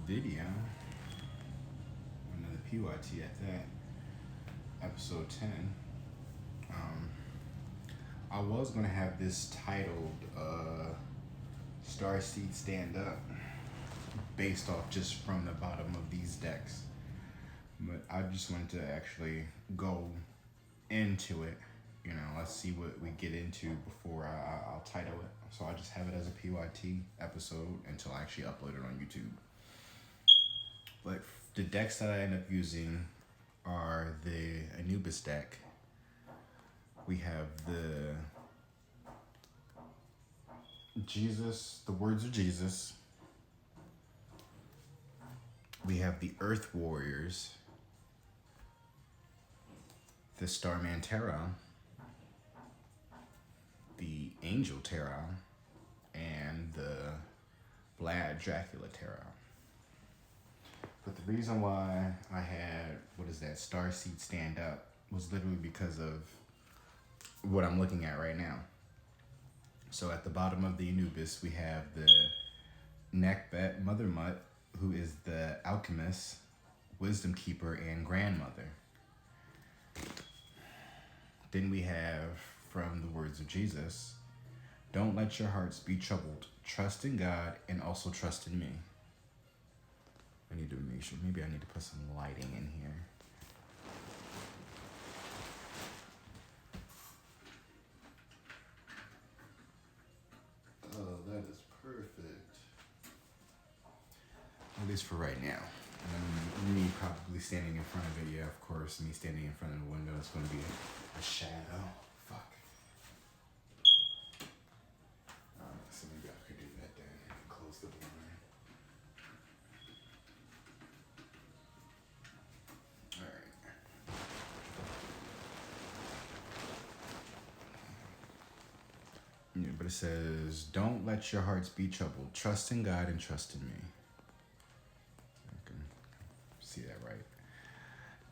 video, another PYTea at that, episode 10. I was going to have this titled Starseed Stand Up, based off just from the bottom of these decks. But I just wanted to actually go into it. Let's see what we get into before I'll title it. So I just have it as a PYT episode until I actually upload it on YouTube. But the decks that I end up using are the Anubis deck. We have the Jesus, the words of Jesus. We have the Earth Warriors, the Starman Tarot, the Angel Tarot, and the Vlad Dracula Tarot. But the reason why I had, Starseed Stand Up was literally because of what I'm looking at right now. So at the bottom of the Anubis, we have the Nekbet Mother Mutt, who is the alchemist, wisdom keeper, and grandmother. Then we have, from the words of Jesus, don't let your hearts be troubled. Trust in God and also trust in me. I need to make sure, maybe I need to put some lighting in here. Oh, that is perfect. At least for right now. Me probably standing in front of it, yeah, of course. Me standing in front of the window is going to be a shadow. Fuck. So maybe I could do that then. Close the blind. Yeah, but it says, don't let your hearts be troubled. Trust in God and trust in me. I can see that right.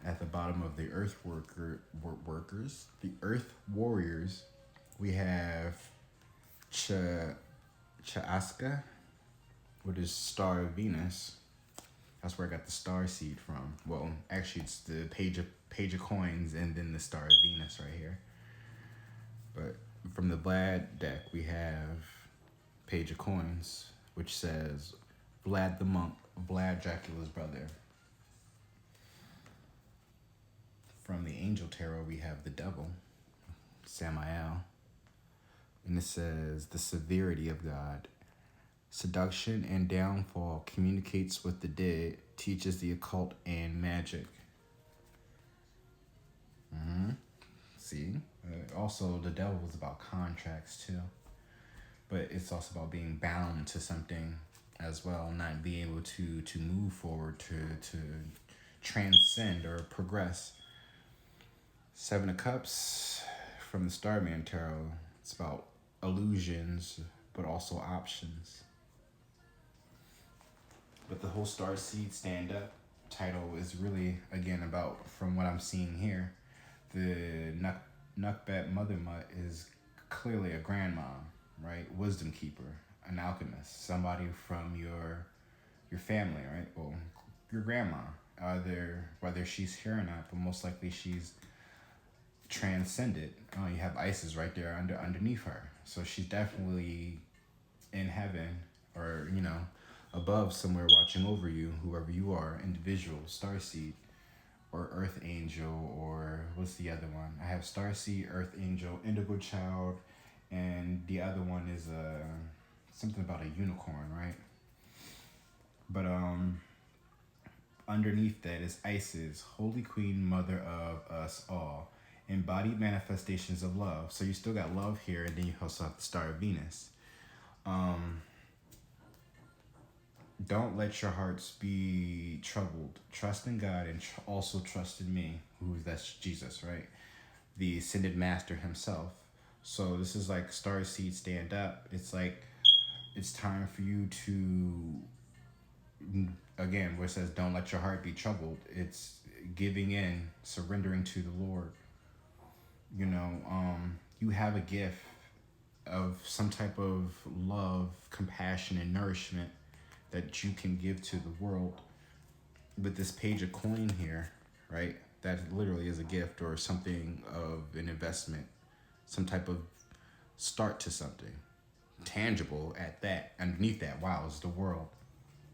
At the bottom of the workers, the Earth Warriors, we have Chaaska, which is Star of Venus. That's where I got the Starseed from. Well, actually, it's the page of coins and then the Star of Venus right here. But from the Vlad deck, we have Page of Coins, which says Vlad the Monk, Vlad Dracula's brother. From the Angel Tarot, we have the Devil, Samael. And it says the severity of God. Seduction and downfall, communicates with the dead, teaches the occult and magic. See? Also, the Devil is about contracts too. But it's also about being bound to something as well, not being able to move forward, to transcend or progress. Seven of Cups from the Starman Tarot. It's about illusions, but also options. But the whole Starseed Stand Up title is really, again, about, from what I'm seeing here, the Nukbat Mother Mutt is clearly a grandmom, right? Wisdom keeper, an alchemist, somebody from your family, right? Well, your grandma, whether she's here or not, but most likely she's transcended. Oh, you have Isis right there underneath her, so she's definitely in heaven, or above somewhere, watching over you, whoever you are, individual, Starseed, or Earth Angel, or what's the other one? I have Starseed, Earth Angel, Indigo Child, and the other one is something about a unicorn, right? But underneath that is Isis, Holy Queen, Mother of us all, embodied manifestations of love. So you still got love here, and then you also have the Star of Venus. Don't let your hearts be troubled. Trust in God and also trust in me. That's Jesus, right? The Ascended Master himself. So this is like Starseed Stand Up. It's like, it's time for you to, again, where it says don't let your heart be troubled. It's giving in, surrendering to the Lord. You have a gift of some type of love, compassion, and nourishment that you can give to the world. With this page of coin here, right? That literally is a gift or something of an investment, some type of start to something tangible at that. Underneath that, wow, is the world.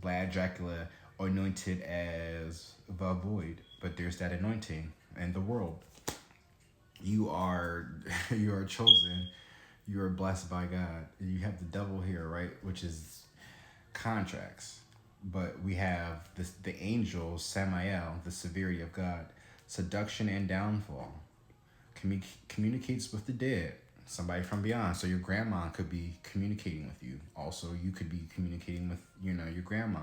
Vlad Dracula anointed as the void, but there's that anointing and the world. You are chosen. You are blessed by God. You have the devil here, right? Which is contracts. But we have the angel, Samael, the severity of God, seduction and downfall. Communicates with the dead, somebody from beyond. So your grandma could be communicating with you. Also, you could be communicating with, your grandma.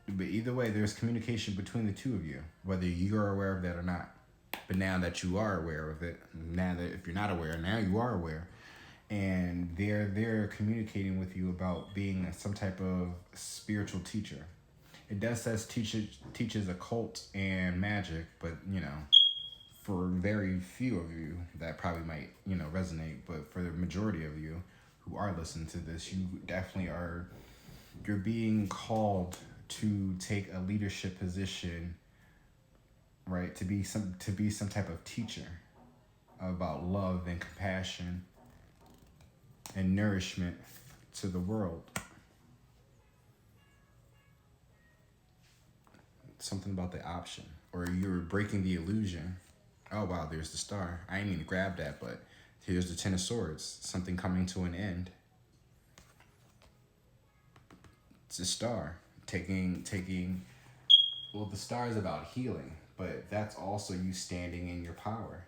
But either way, there's communication between the two of you, whether you're aware of that or not. But now that you are aware of it, now that if you're not aware, now you are aware. And they're communicating with you about being some type of spiritual teacher. It does says teaches occult and magic, but for very few of you that probably might resonate. But for the majority of you who are listening to this, you definitely you're being called to take a leadership position, right? To be some type of teacher about love and compassion and nourishment to the world. Something about the option, or you're breaking the illusion. Oh wow, there's the star. I didn't mean to grab that, but here's the Ten of Swords. Something coming to an end. It's a star. Taking. Well, the star is about healing, but that's also you standing in your power.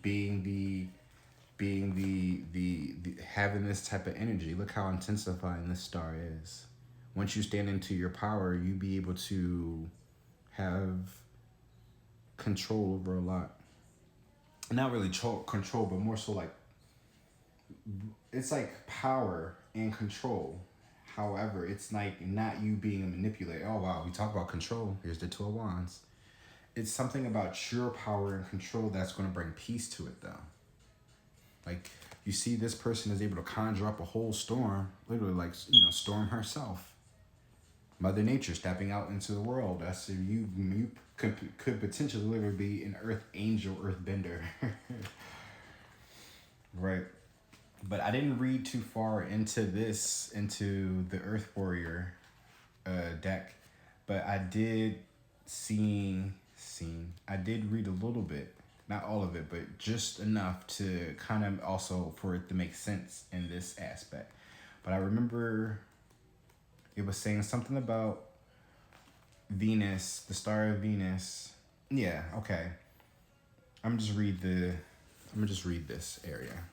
Being the having this type of energy. Look how intensifying this star is. Once you stand into your power, you be able to have control over a lot. Not really control, but more so like it's like power and control. However, it's like not you being a manipulator. Oh wow, we talk about control. Here's the Two of Wands. It's something about your power and control that's going to bring peace to it, though. Like, you see this person is able to conjure up a whole storm, literally like, storm herself. Mother Nature stepping out into the world. That's you could potentially literally be an earth angel, earth bender. Right. But I didn't read too far into the Earth Warrior deck. But I did I did read a little bit. Not all of it, but just enough to kind of also for it to make sense in this aspect. But I remember it was saying something about Venus, the star of Venus. Yeah, okay. I'm gonna just read this area,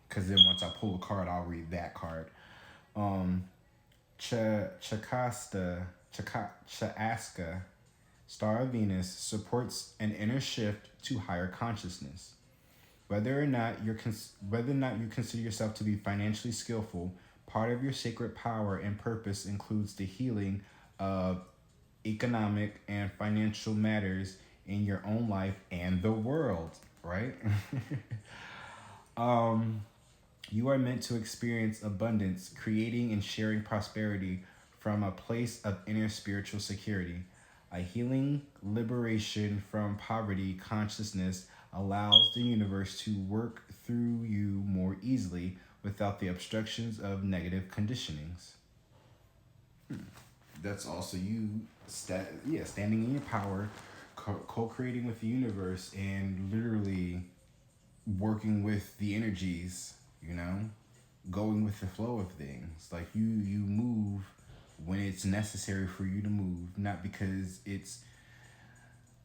because then once I pull a card, I'll read that card. Chakaska, star of Venus, supports an inner shift to higher consciousness. Whether or not you consider yourself to be financially skillful, part of your sacred power and purpose includes the healing of economic and financial matters in your own life and the world, right? You are meant to experience abundance, creating and sharing prosperity from a place of inner spiritual security. A healing liberation from poverty consciousness allows the universe to work through you more easily without the obstructions of negative conditionings. That's also you standing in your power, co-creating with the universe, and literally working with the energies, going with the flow of things. Like you move when it's necessary for you to move, not because it's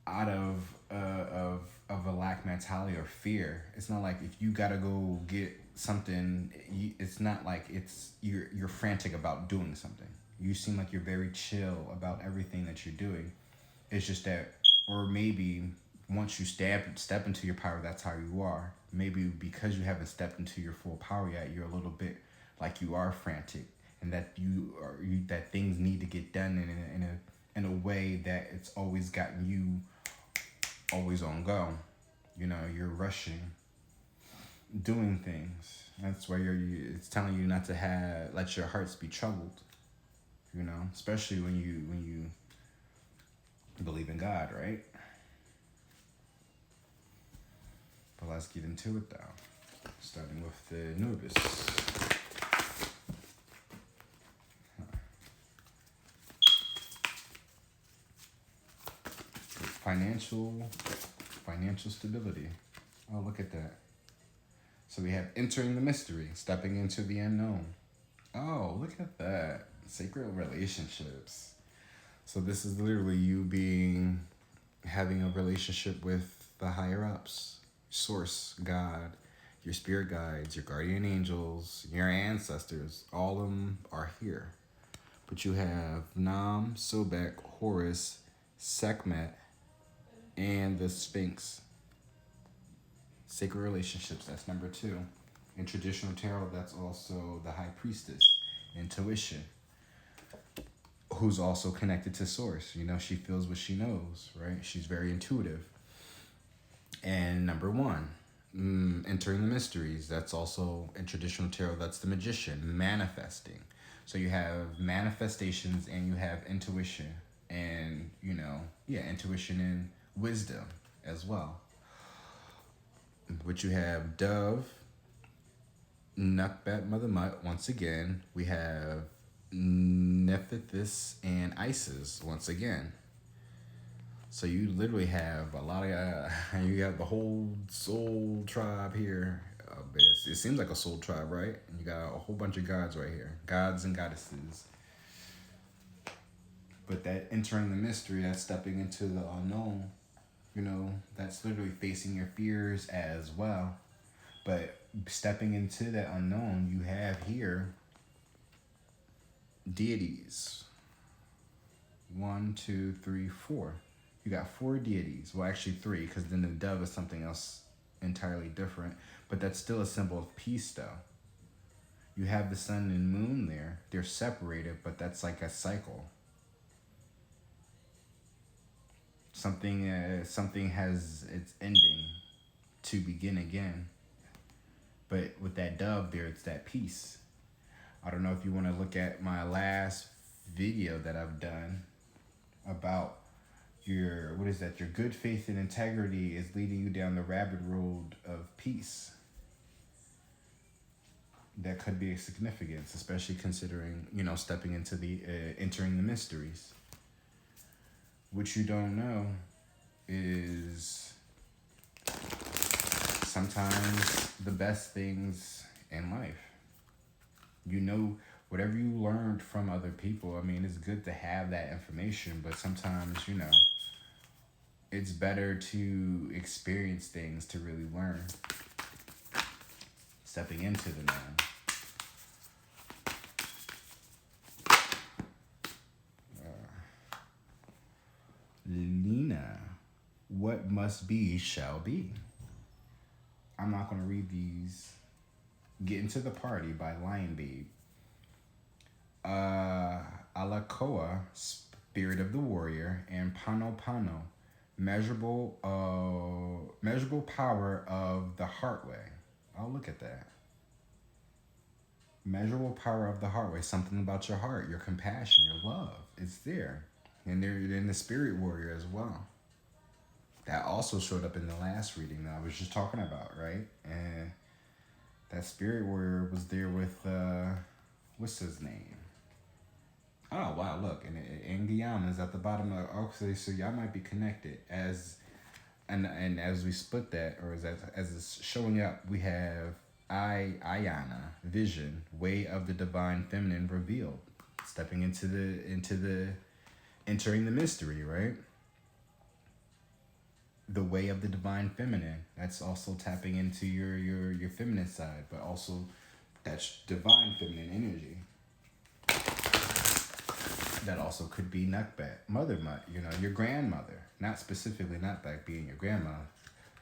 out of a lack mentality or fear. It's not like if you gotta go get something, it's not like it's you're frantic about doing something. You seem like you're very chill about everything that you're doing. It's just that, or maybe once you step into your power, that's how you are. Maybe because you haven't stepped into your full power yet, you're a little bit like you are frantic, and that that things need to get done in a way that it's always gotten you always on go. You're rushing, doing things. That's why it's telling you not to let your hearts be troubled. especially when you believe in God, right? But let's get into it though. Starting with the Nubis. Financial stability. Oh, look at that. So we have entering the mystery, stepping into the unknown. Oh, look at that. Sacral relationships. So this is literally you having a relationship with the higher ups, source, God, your spirit guides, your guardian angels, your ancestors. All of them are here. But you have Nam, Sobek, Horus, Sekhmet, and the Sphinx. Sacred relationships, that's number 2. In traditional tarot, that's also the high priestess, intuition, who's also connected to source. You know, she feels what she knows, right? She's very intuitive. And number 1, entering the mysteries, that's also in traditional tarot, that's the magician, manifesting. So you have manifestations and you have intuition and, intuition and wisdom as well. But you have Dove, Nukbat, Mother Mutt, once again. We have Nephthys and Isis, once again. So you literally have a lot of, you got the whole soul tribe here. It seems like a soul tribe, right? And you got a whole bunch of gods right here. Gods and goddesses. But that entering the mystery, that's stepping into the unknown. That's literally facing your fears as well. But stepping into that unknown, you have here deities. 1, 2, 3, 4. You got 4 deities. Well, actually 3, because then the dove is something else entirely different. But that's still a symbol of peace, though. You have the sun and moon there. They're separated, but that's like a cycle. Something has its ending to begin again. But with that dove there, it's that peace. I don't know if you want to look at my last video that I've done about your good faith and integrity is leading you down the rabbit road of peace. That could be a significance, especially considering, stepping into the, entering the mysteries. What you don't know is sometimes the best things in life. Whatever you learned from other people, it's good to have that information, but sometimes, it's better to experience things to really learn. Stepping into the known. Lena, what must be shall be. I'm not going to read these. Get into the Party by Lion Babe. Alakoa, Spirit of the Warrior, and Pano Pano, Measurable Power of the Heartway. Oh, look at that. Measurable Power of the Heartway. Something about your heart, your compassion, your love. It's there. And they're in the Spirit Warrior as well. That also showed up in the last reading that I was just talking about, right? And that Spirit Warrior was there with, what's his name? Oh, wow, look. And Guillaume is at the bottom of, okay, so y'all might be connected. And as we split that, or as it's showing up, we have Ayana, Vision, Way of the Divine Feminine Revealed. Stepping into the entering the mystery, right? The way of the divine feminine. That's also tapping into your feminine side, but also that's divine feminine energy. That also could be Nukbat, Mother Mutt, your grandmother. Not specifically Nukbat being your grandma,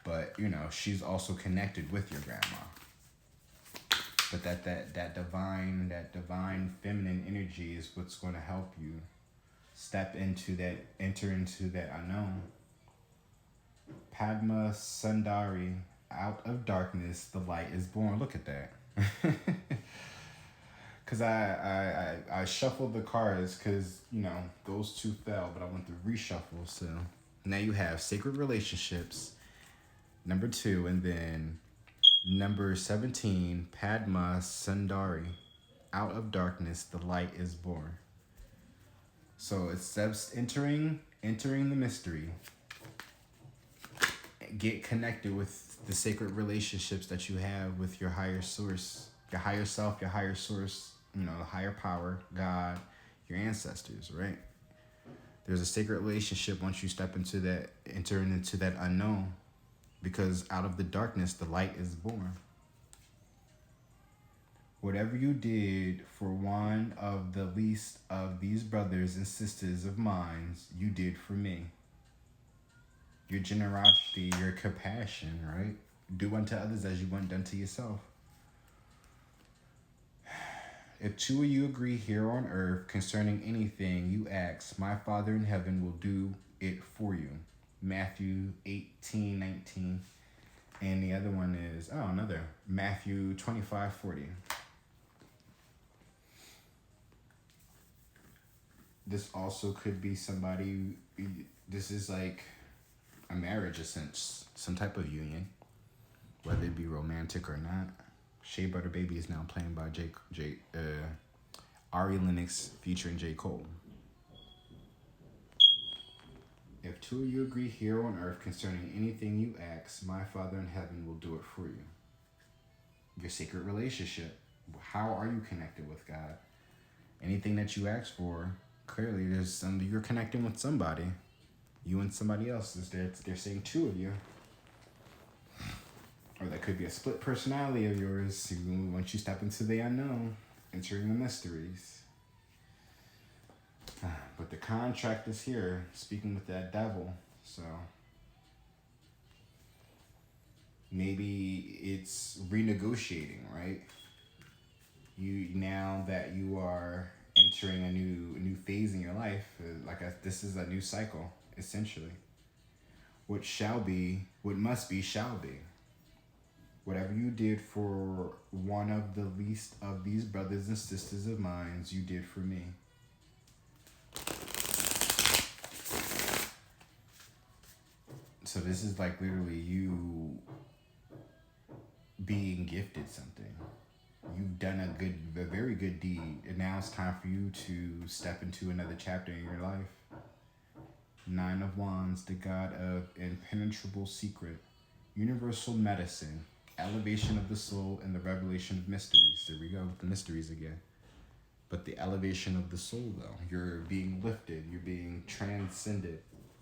but she's also connected with your grandma. But that divine feminine energy is what's going to help you enter into that unknown. Padma Sundari, out of darkness, the light is born. Look at that. Because I shuffled the cards because, you know, those two fell, but I went to reshuffle. So now you have Sacred Relationships, number 2, and then number 17, Padma Sundari. Out of darkness, the light is born. So it steps entering the mystery. Get connected with the sacred relationships that you have with your higher source, your higher self, your higher source, you know, the higher power, God, your ancestors, right? There's a sacred relationship once you step into that, entering into that unknown, because out of the darkness, the light is born. Whatever you did for one of the least of these brothers and sisters of mine, you did for me. Your generosity, your compassion, right? Do unto others as you want done to yourself. If two of you agree here on earth concerning anything you ask, my Father in heaven will do it for you. Matthew 18:19. And the other one is, another, Matthew 25:40. This also could be somebody, this is like a marriage, a sense, some type of union, whether it be romantic or not. Shea Butter Baby is now playing by Ari Lennox featuring J. Cole. If two of you agree here on earth concerning anything you ask, my Father in heaven will do it for you. Your sacred relationship. How are you connected with God? Anything that you ask for, clearly you're connecting with somebody. You and somebody else. They're saying two of you. Or that could be a split personality of yours. Once you step into the unknown, entering the mysteries. But the contract is here, speaking with that devil. So maybe it's renegotiating, right? You, now that you are entering a new phase in your life, this is a new cycle, essentially. What must be, shall be. Whatever you did for one of the least of these brothers and sisters of mine, you did for me. So this is like literally you being gifted something. You've done a very good deed. And now it's time for you to step into another chapter in your life. 9 of Wands, the God of impenetrable secret, universal medicine, elevation of the soul, and the revelation of mysteries. There we go with the mysteries again. But the elevation of the soul, though. You're being lifted. You're being transcended.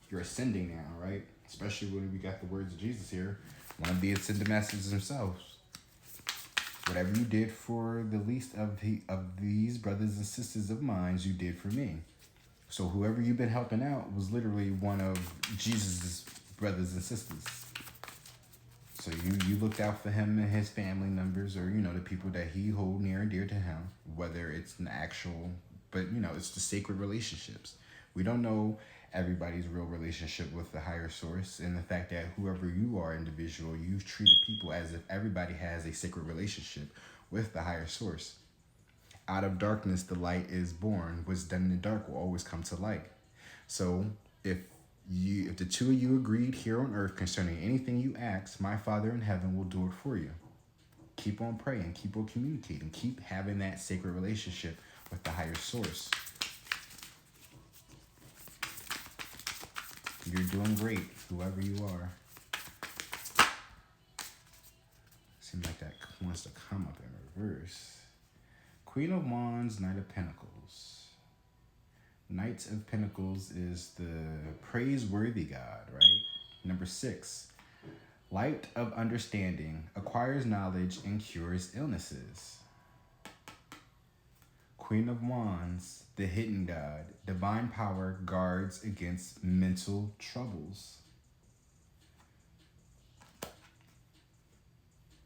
You're ascending now, right? Especially when we got the words of Jesus here. One of the ascended masters themselves. Whatever you did for the least of these brothers and sisters of mine, you did for me. So whoever you've been helping out was literally one of Jesus' brothers and sisters. So you looked out for him and his family members, or, you know, the people that he hold near and dear to him, whether it's an actual, but, you know, it's the sacred relationships. We don't know everybody's real relationship with the higher source, and the fact that whoever you are individual, you've treated people as if everybody has a sacred relationship with the higher source. Out of darkness, the light is born. What's done in the dark will always come to light. So if the two of you agreed here on earth concerning anything you ask, my Father in heaven will do it for you. Keep on praying, keep on communicating, keep having that sacred relationship with the higher source. You're doing great, whoever you are. Seems like that wants to come up in reverse. Queen of Wands, Knight of Pentacles. Knight of Pentacles is the praiseworthy God, right? Number 6, light of understanding, acquires knowledge and cures illnesses. Queen of Wands, the hidden God, divine power, guards against mental troubles.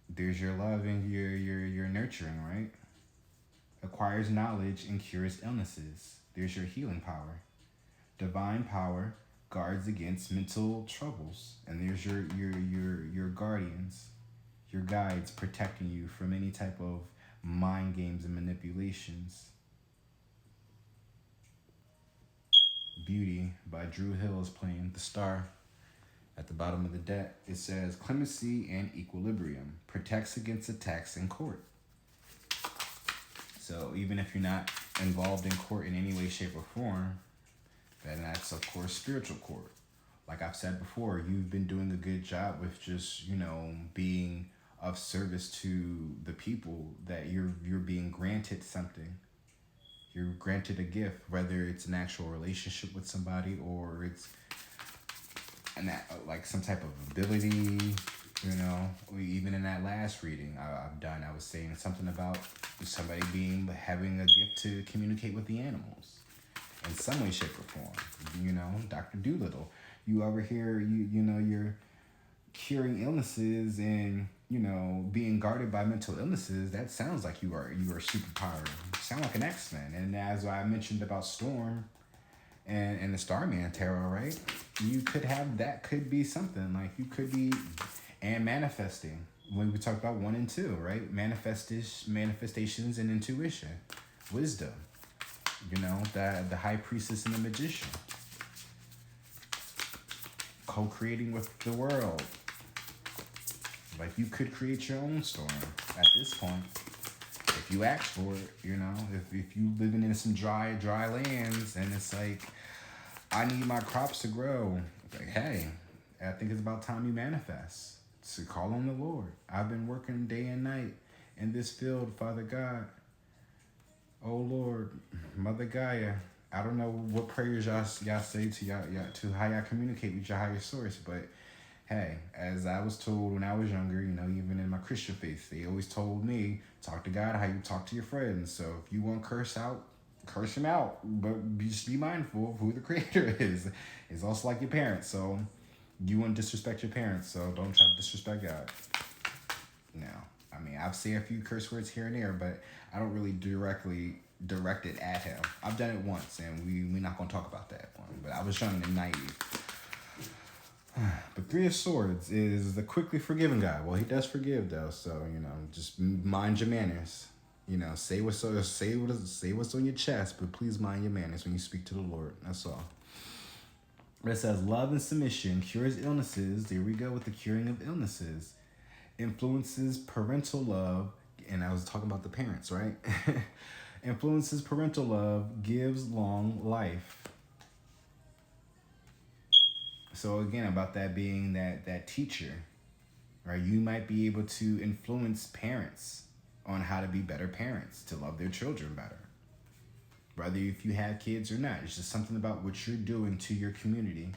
There's your love and your nurturing, right? Acquires knowledge and cures illnesses. There's your healing power. Divine power, guards against mental troubles. And there's your guardians, your guides protecting you from any type of mind games and manipulations. Beauty by Drew Hill is playing the star. At the bottom of the deck, it says clemency and equilibrium protects against attacks in court. So even if you're not involved in court in any way, shape, or form, then that's, of course, spiritual court. Like I've said before, you've been doing a good job with just, being of service to the people, that you're being granted something. You're granted a gift, whether it's an actual relationship with somebody or it's like some type of ability, even in that last reading I've done, I was saying something about somebody having a gift to communicate with the animals in some way, shape, or form. Dr. Doolittle, you over here, you're curing illnesses and being guarded by mental illnesses. That sounds like you are superpower. You sound like an X-Men. And as I mentioned about Storm and the Starman Tarot, right? You could have, that could be something like you could be, and manifesting. When we talk about 1 and 2, right? Manifestations and intuition, wisdom. The High Priestess and the Magician. Co-creating with the world. Like you could create your own storm at this point. If you ask for it, if you living in some dry lands and it's like, I need my crops to grow. Like, hey, I think it's about time you manifest. So call on the Lord. I've been working day and night in this field, Father God. Oh Lord, Mother Gaia. I don't know what prayers y'all say to y'all to how y'all communicate with your higher source, but hey, as I was told when I was younger, even in my Christian faith, they always told me, talk to God how you talk to your friends. So if you want to curse him out, but just be mindful of who the creator is. It's also like your parents, so you wouldn't disrespect your parents, so don't try to disrespect God. Now, I've said a few curse words here and there, but I don't really directly direct it at him. I've done it once, and we're not going to talk about that one, but I was young and naive. But 3 of Swords is the quickly forgiving guy. Well, he does forgive though, so just mind your manners. Say what's on your chest, but please mind your manners when you speak to the Lord. That's all. It says love and submission cures illnesses. There we go with the curing of illnesses. Influences parental love, and I was talking about the parents, right? Influences parental love, gives long life. So again, about that being that teacher, right? You might be able to influence parents on how to be better parents, to love their children better. Whether if you have kids or not, it's just something about what you're doing to your community,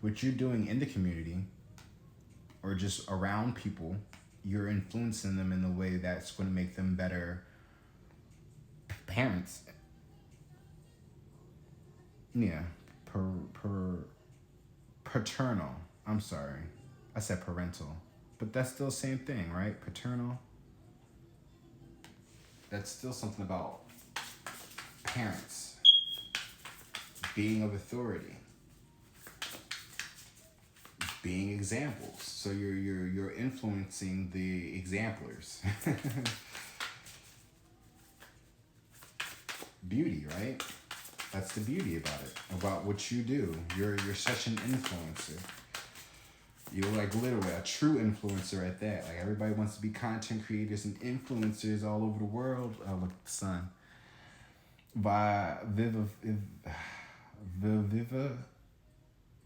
what you're doing in the community, or just around people, you're influencing them in the way that's going to make them better parents. Yeah, paternal. I'm sorry. I said parental. But that's still the same thing, right? Paternal. That's still something about parents being of authority, being examples. So you're influencing the examplers. Beauty, right? That's the beauty about it, about what you do. You're such an influencer. You're like literally a true influencer at that. Like everybody wants to be content creators and influencers all over the world. Oh, look at the sun. By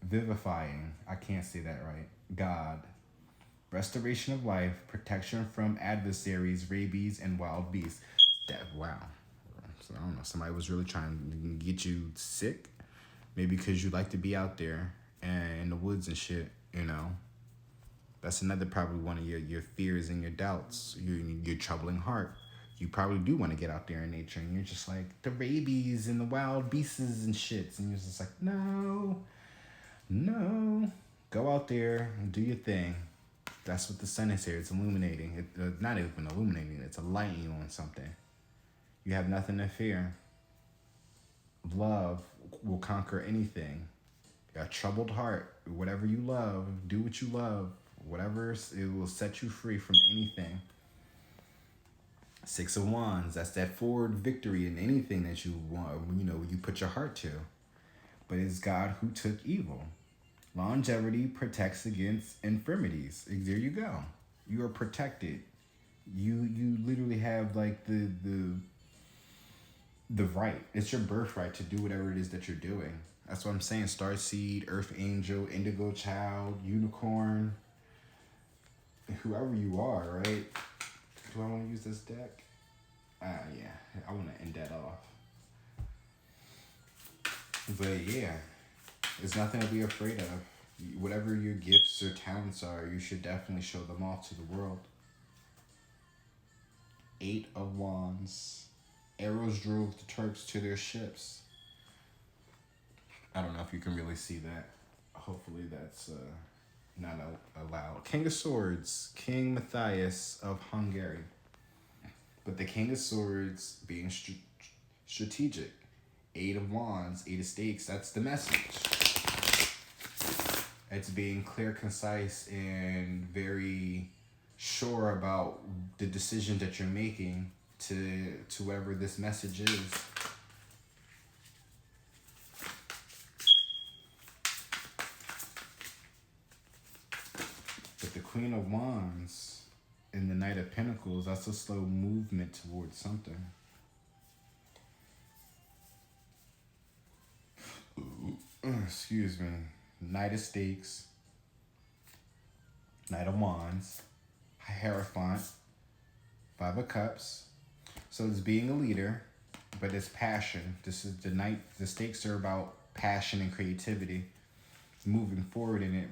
vivifying. I can't say that right. God. Restoration of life, protection from adversaries, rabies, and wild beasts. Wow. So I don't know. Somebody was really trying to get you sick. Maybe because you like to be out there and in the woods and shit, That's another probably one of your fears and your doubts, your troubling heart. You probably do want to get out there in nature, and you're just like, the rabies and the wild beasts and shits. And you're just like, no. Go out there and do your thing. That's what the sun is here. It's illuminating. Not even illuminating. It's a lighting on something. You have nothing to fear. Love will conquer anything. A troubled heart, whatever you love, do what you love. Whatever, it will set you free from anything. Six of Wands, that's that forward victory in anything that you want, you put your heart to. But it's God who took evil. Longevity protects against infirmities. There you go. You are protected. You literally have like the right. It's your birthright to do whatever it is that you're doing. That's what I'm saying. Starseed, Earth Angel, Indigo Child, Unicorn, whoever you are, right? Do I want to use this deck? Yeah, I want to end that off. But yeah, there's nothing to be afraid of. Whatever your gifts or talents are, you should definitely show them off to the world. Eight of Wands. Arrows drove the Turks to their ships. I don't know if you can really see that. Hopefully that's not allowed. King of Swords. King Matthias of Hungary. But the King of Swords being strategic. Eight of Wands, Eight of Stakes. That's the message. It's being clear, concise, and very sure about the decision that you're making to whatever this message is. But the Queen of Wands and the Knight of Pentacles, that's a slow movement towards something. Excuse me. Knight of Stakes, Knight of Wands, Hierophant, Five of Cups. So it's being a leader, but it's passion. This is the stakes are about passion and creativity, moving forward in it.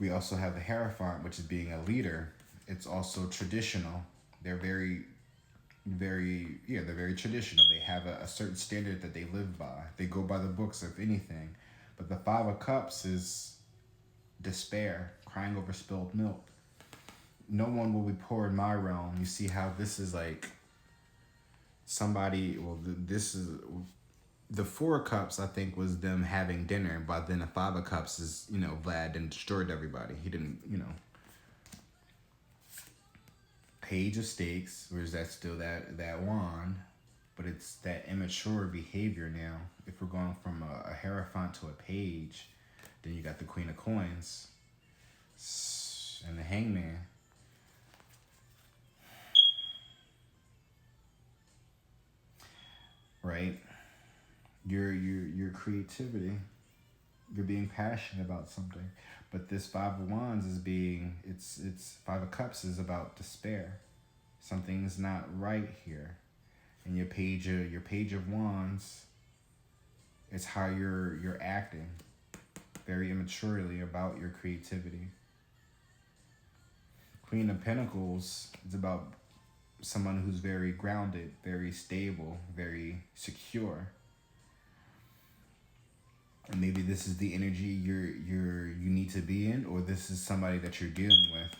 We also have the Hierophant, which is being a leader. It's also traditional. They're very traditional. They have a certain standard that they live by. They go by the books, if anything. But the Five of Cups is despair, crying over spilled milk. No one will be poor in my realm. You see how this is like somebody, this is, the Four of Cups, I think, was them having dinner. But then the Five of Cups is, Vlad didn't destroyed everybody. He didn't, Page of Stakes, or is that still that wand? But it's that immature behavior now. If we're going from a Hierophant to a Page, then you got the Queen of Coins and the Hangman. Right? Your creativity. You're being passionate about something. But this Five of Wands is it's Five of Cups is about despair. Something's not right here. And your Page of Wands, it's how you're acting very immaturely about your creativity. Queen of Pentacles is about someone who's very grounded, very stable, very secure. And maybe this is the energy you need to be in, or this is somebody that you're dealing with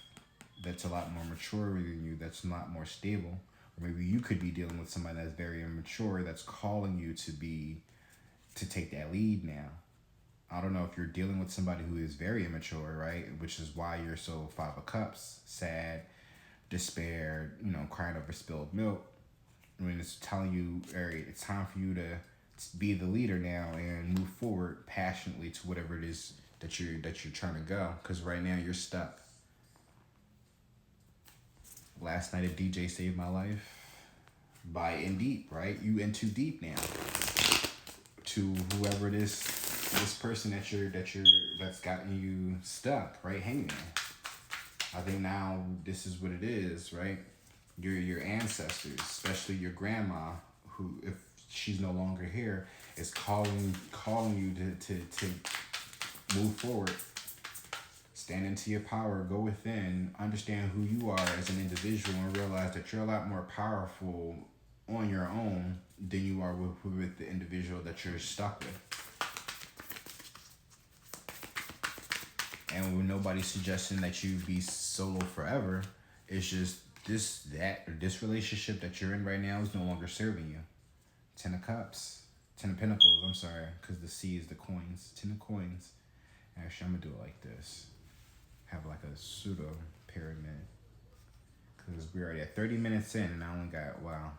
that's a lot more mature than you, that's a lot more stable. Or maybe you could be dealing with somebody that's very immature, that's calling you to take that lead now. I don't know if you're dealing with somebody who is very immature, right? Which is why you're so Five of Cups, sad, despair, crying over spilled milk. I mean, it's telling you, Ari, it's time for you to be the leader now and move forward passionately to whatever it is that you're trying to go. Because right now you're stuck. Last night a DJ saved my life by in deep, right? You in too deep now. To whoever it is, this person that's gotten you stuck, right? Hanging there. I think now this is what it is, right? Your ancestors, especially your grandma, who, if she's no longer here, is calling you to move forward. Stand into your power, go within, understand who you are as an individual, and realize that you're a lot more powerful on your own than you are with the individual that you're stuck with. And when nobody's suggesting that you be solo forever, it's just this relationship that you're in right now is no longer serving you. 10 of Cups. 10 of Pentacles, I'm sorry, because the C is the coins. 10 of Coins. Actually, I'm going to do it like this. Have like a pseudo pyramid. because we're already at 30 minutes in and I only got, wow.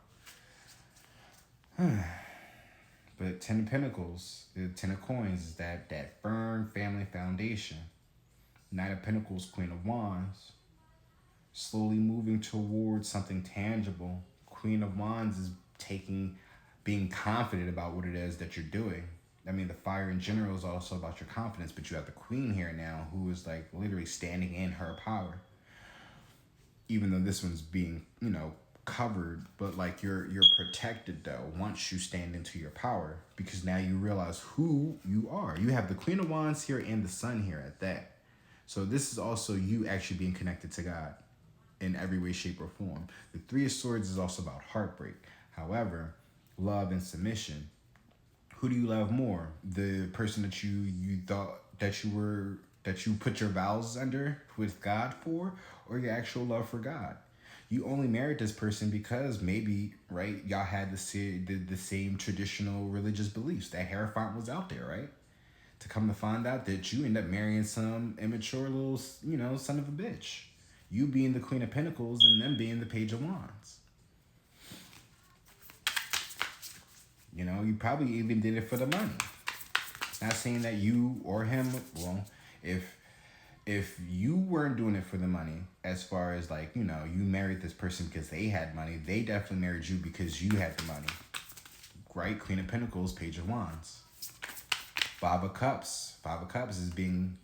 But 10 of Pentacles, the 10 of Coins is that firm family foundation. Knight of Pentacles, Queen of Wands. Slowly moving towards something tangible. Queen of Wands is being confident about what it is that you're doing. I mean, the fire in general is also about your confidence, but you have the Queen here now who is like literally standing in her power. Even though this one's being, covered, but like you're protected though once you stand into your power, because now you realize who you are. You have the Queen of Wands here and the Sun here at that. So this is also you actually being connected to God in every way, shape, or form. The Three of Swords is also about heartbreak. However, love and submission. Who do you love more? The person that you thought that you put your vows under with God for, or your actual love for God? You only married this person because maybe, right, y'all had the same traditional religious beliefs. That Hierophant was out there, right? To come to find out that you end up marrying some immature little, son of a bitch. You being the Queen of Pentacles and them being the Page of Wands. You probably even did it for the money. Not saying that you or him, well, if you weren't doing it for the money, as far as like, you married this person because they had money, they definitely married you because you had the money. Right? Queen of Pentacles, Page of Wands. Five of Cups. Five of Cups is being,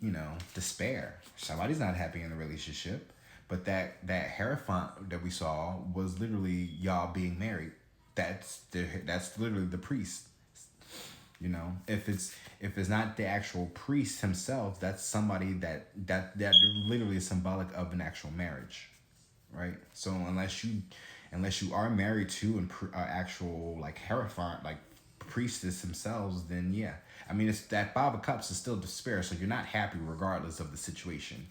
despair. Somebody's not happy in the relationship. But that Hierophant that we saw was literally y'all being married. That's literally the priest. If it's not the actual priest himself, that's somebody that literally is symbolic of an actual marriage, right? So unless you are married to an actual like Hierophant, like priestess themselves, then yeah. I mean, it's that Five of Cups is still despair, so you're not happy regardless of the situation,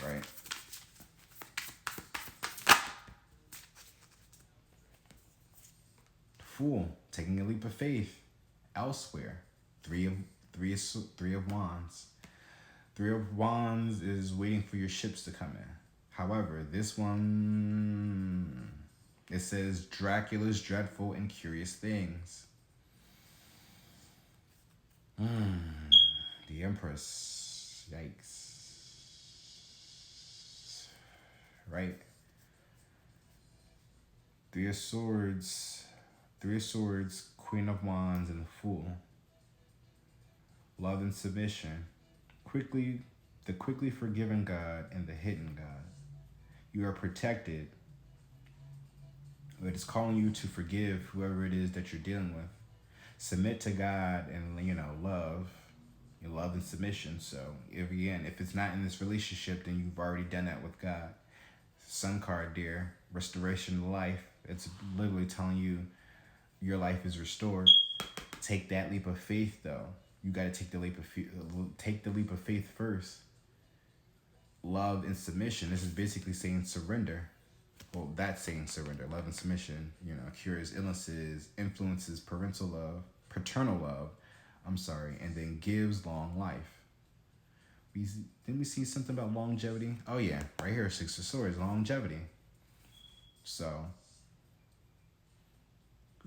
right? Fool, taking a leap of faith elsewhere. Three of Wands. Three of Wands is waiting for your ships to come in. However, this one, it says Dracula's dreadful and curious things. The Empress. Yikes. Right? Three of Swords, Queen of Wands, and the Fool. Love and submission. The quickly forgiven God and the hidden God. You are protected. It is calling you to forgive whoever it is that you're dealing with. Submit to God and, love. Love and submission. So, if it's not in this relationship, then you've already done that with God. Sun card, dear. Restoration of life. It's literally telling you your life is restored. Take that leap of faith, though. You got to take the leap of faith first. Love and submission. This is basically saying surrender. Well, that's saying surrender. Love and submission, cures illnesses, influences paternal love, and then gives long life. Didn't we see something about longevity? Oh yeah, right here, Six of Swords, longevity. So,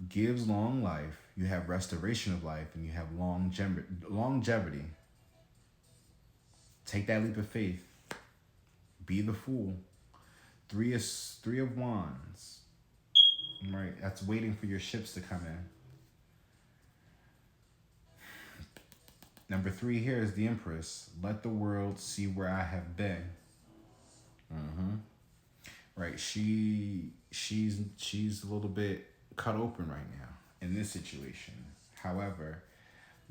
gives long life, you have restoration of life, and you have longevity. Take that leap of faith. Be the Fool. Three of Wands. Right, that's waiting for your ships to come in. Number 3 here is the Empress. Let the world see where I have been. Right, she's a little bit cut open right now in this situation. However,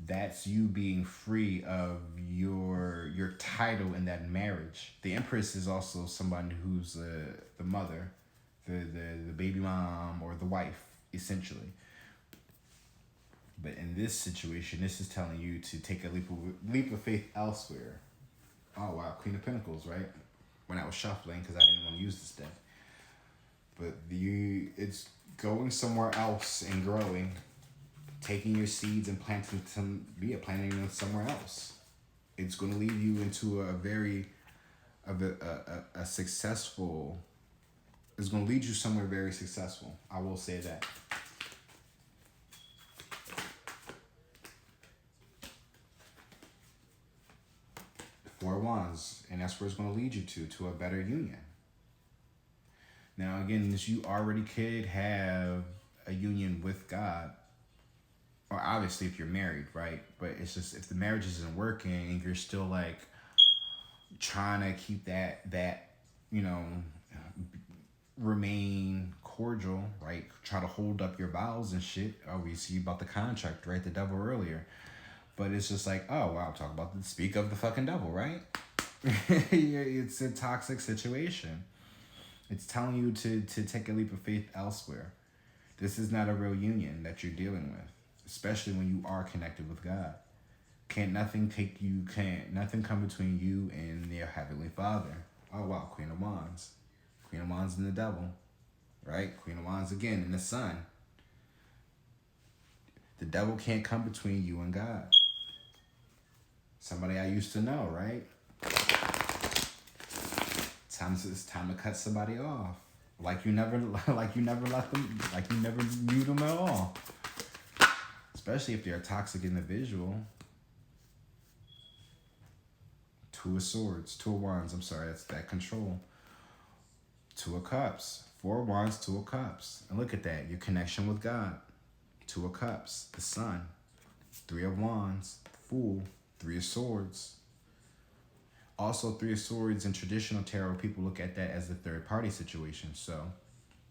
that's you being free of your title in that marriage. The Empress is also somebody who's the mother, the baby mom, or the wife, essentially. But in this situation, this is telling you to take a leap of faith elsewhere. Oh wow, Queen of Pentacles, right? When I was shuffling, because I didn't want to use this deck. But it's going somewhere else and growing, taking your seeds and planting them somewhere else. It's going to lead you into a very successful It's going to lead you somewhere very successful. I will say that. Four of Wands, and that's where it's going to lead you to a better union. Now, again, this you already could have a union with God, or obviously if you're married, right? But it's just if the marriage isn't working and you're still like trying to keep that you know, remain cordial, right? Try to hold up your vows and shit. Oh, we see about the contract, right? The devil earlier. But it's just like, oh, wow, talk about speak of the fucking devil, right? It's a toxic situation. It's telling you to take a leap of faith elsewhere. This is not a real union that you're dealing with, especially when you are connected with God. Can't nothing come between you and your Heavenly Father. Oh, wow, Queen of Wands. Queen of Wands and the devil, right? Queen of Wands again and the Sun. The devil can't come between you and God. Somebody I used to know, right? It's time to cut somebody off. Like you never let them, like you never knew them at all. Especially if they're a toxic individual. Two of Wands, I'm sorry, that's that control. Two of Cups. Four of Wands, Two of Cups. And look at that, your connection with God. Two of Cups, the Sun. Three of Wands, Fool. Three of Swords. Also, Three of Swords in traditional tarot, people look at that as the third party situation. So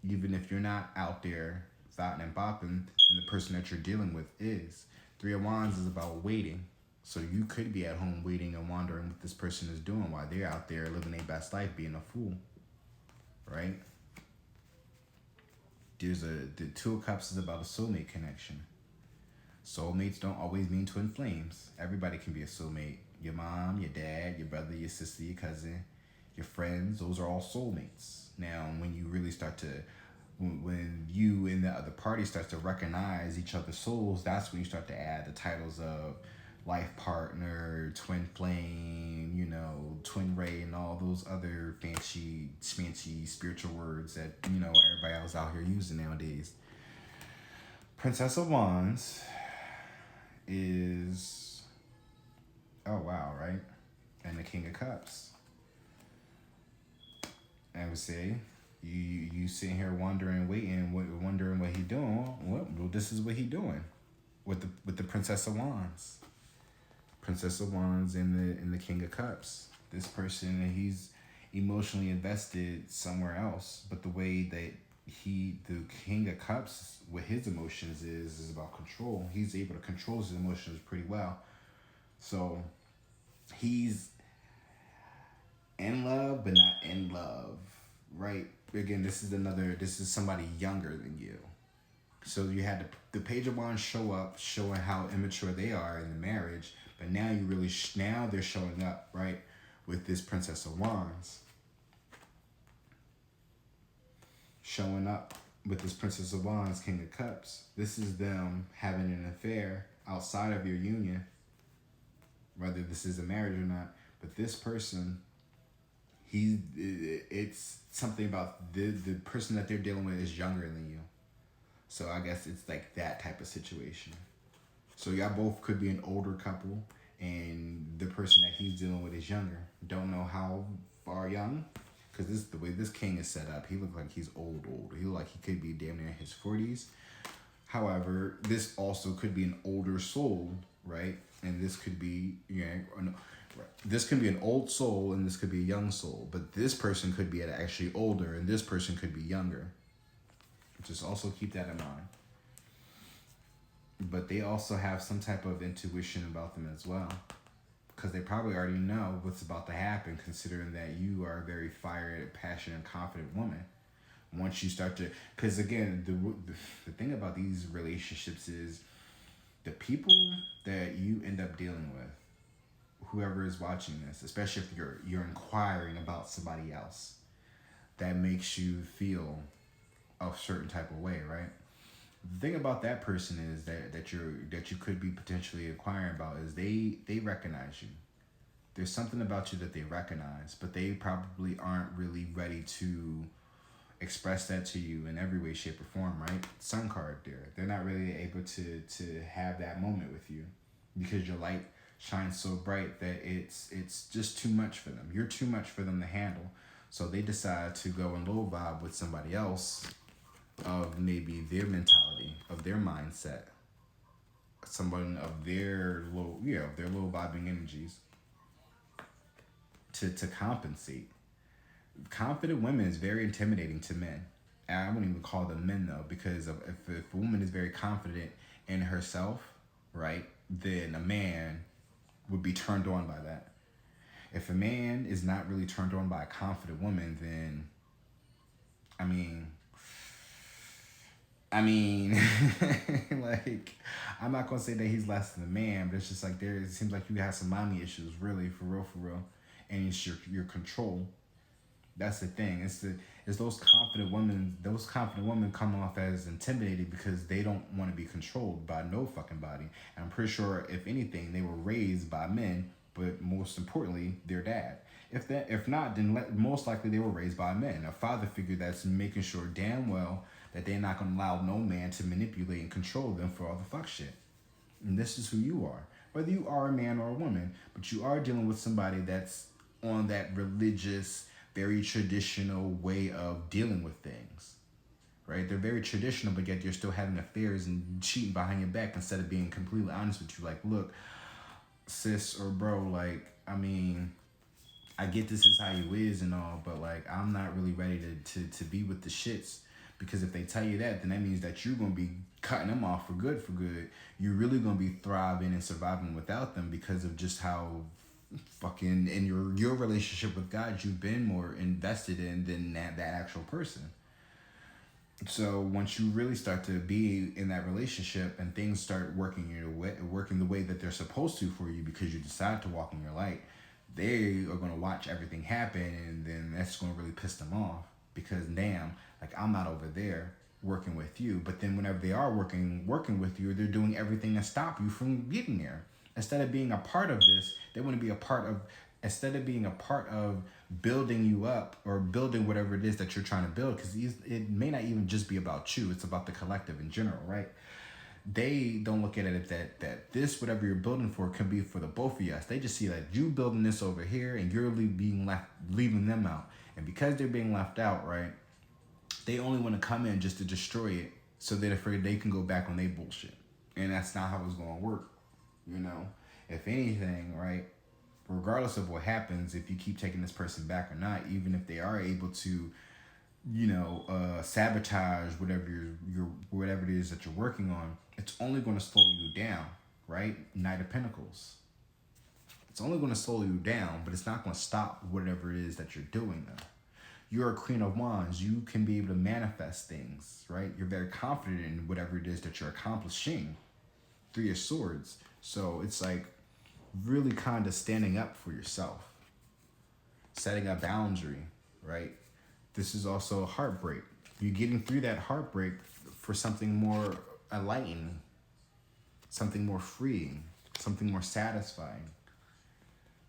even if you're not out there thoughting and bopping, then the person that you're dealing with is. Three of Wands is about waiting. So you could be at home waiting and wondering what this person is doing while they're out there living their best life being a fool. Right? The Two of Cups is about a soulmate connection. Soulmates don't always mean twin flames. Everybody can be a soulmate. Your mom, your dad, your brother, your sister, your cousin, your friends, those are all soulmates. Now, when you really start to, when you and the other party starts to recognize each other's souls, that's when you start to add the titles of life partner, twin flame, you know, twin ray, and all those other fancy, smancy spiritual words that, you know, everybody else out here using nowadays. Princess of Wands is, oh wow, right? And the King of Cups. I would say you sitting here wondering, waiting, wondering what he doing. Well, this is what he doing with the Princess of Wands. Princess of Wands and the King of Cups. This person, he's emotionally invested somewhere else, but the way that the King of Cups with his emotions is about control. He's able to control his emotions pretty well. So he's in love, but not in love, right? Again, this is somebody younger than you. So you had the Page of Wands show up, showing how immature they are in the marriage, but now now they're showing up, right, with this Princess of Wands. Showing up with this Princess of Wands, King of Cups. This is them having an affair outside of your union, whether this is a marriage or not. But this person, it's something about the person that they're dealing with is younger than you. So I guess it's like that type of situation. So y'all both could be an older couple, and the person that he's dealing with is younger. Don't know how far young, because the way this king is set up, he looks like he's old. He looks like he could be damn near in his 40s. However, this also could be an older soul, right? And this could be, this could be an old soul, and this could be a young soul. But this person could be actually older, and this person could be younger. Just also keep that in mind. But they also have some type of intuition about them as well, because they probably already know what's about to happen, considering that you are a very fiery, passionate, confident woman. Once you start to, because again, the thing about these relationships is the people that you end up dealing with, whoever is watching this, especially if you're inquiring about somebody else, that makes you feel a certain type of way, right? The thing about that person is that you could be potentially inquiring about is they recognize you. There's something about you that they recognize, but they probably aren't really ready to express that to you in every way, shape, or form, right? Sun card there. They're not really able to have that moment with you because your light shines so bright that it's just too much for them. You're too much for them to handle. So they decide to go and low vibe with somebody else of maybe their mentality, of their mindset, someone of their low, their low vibing energies to compensate. Confident women is very intimidating to men. And I wouldn't even call them men though, because if a woman is very confident in herself, right, then a man would be turned on by that. If a man is not really turned on by a confident woman, then I mean, like, I'm not gonna say that he's less than a man, but it's just like it seems like you have some mommy issues, really, for real, and it's your control. That's the thing. It's those confident women. Those confident women come off as intimidated because they don't want to be controlled by no fucking body. And I'm pretty sure, if anything, they were raised by men, but most importantly, their dad. If not, then most likely they were raised by men, a father figure that's making sure damn well that they're not gonna allow no man to manipulate and control them for all the fuck shit. And this is who you are, whether you are a man or a woman, but you are dealing with somebody that's on that religious, very traditional way of dealing with things, right? They're very traditional, but yet you're still having affairs and cheating behind your back instead of being completely honest with you. Like, look, sis or bro, like, I get this is how you is and all, but like, I'm not really ready to be with the shits. Because if they tell you that, then that means that you're going to be cutting them off for good. You're really going to be thriving and surviving without them because of just how fucking in your relationship with God you've been more invested in than that actual person. So once you really start to be in that relationship and things start working the way that they're supposed to for you because you decide to walk in your light, they are going to watch everything happen, and then that's going to really piss them off because damn, like, I'm not over there working with you. But then whenever they are working with you, they're doing everything to stop you from getting there. Instead of being a part of this, they want to be a part of, instead of being a part of building you up or building whatever it is that you're trying to build, because it may not even just be about you, it's about the collective in general, right? They don't look at it that this, whatever you're building for, can be for the both of you. They just see that you building this over here and you're leaving them out. And because they're being left out, right, they only want to come in just to destroy it, so they're afraid they can go back on their bullshit. And that's not how it's going to work, you know? If anything, right, regardless of what happens, if you keep taking this person back or not, even if they are able to, sabotage whatever it is that you're working on, it's only going to slow you down, right? Knight of Pentacles. It's only going to slow you down, but it's not going to stop whatever it is that you're doing, though. You're a Queen of Wands. You can be able to manifest things, right? You're very confident in whatever it is that you're accomplishing. Three of Swords. So it's like really kind of standing up for yourself. Setting a boundary, right? This is also a heartbreak. You're getting through that heartbreak for something more enlightening, something more freeing, something more satisfying,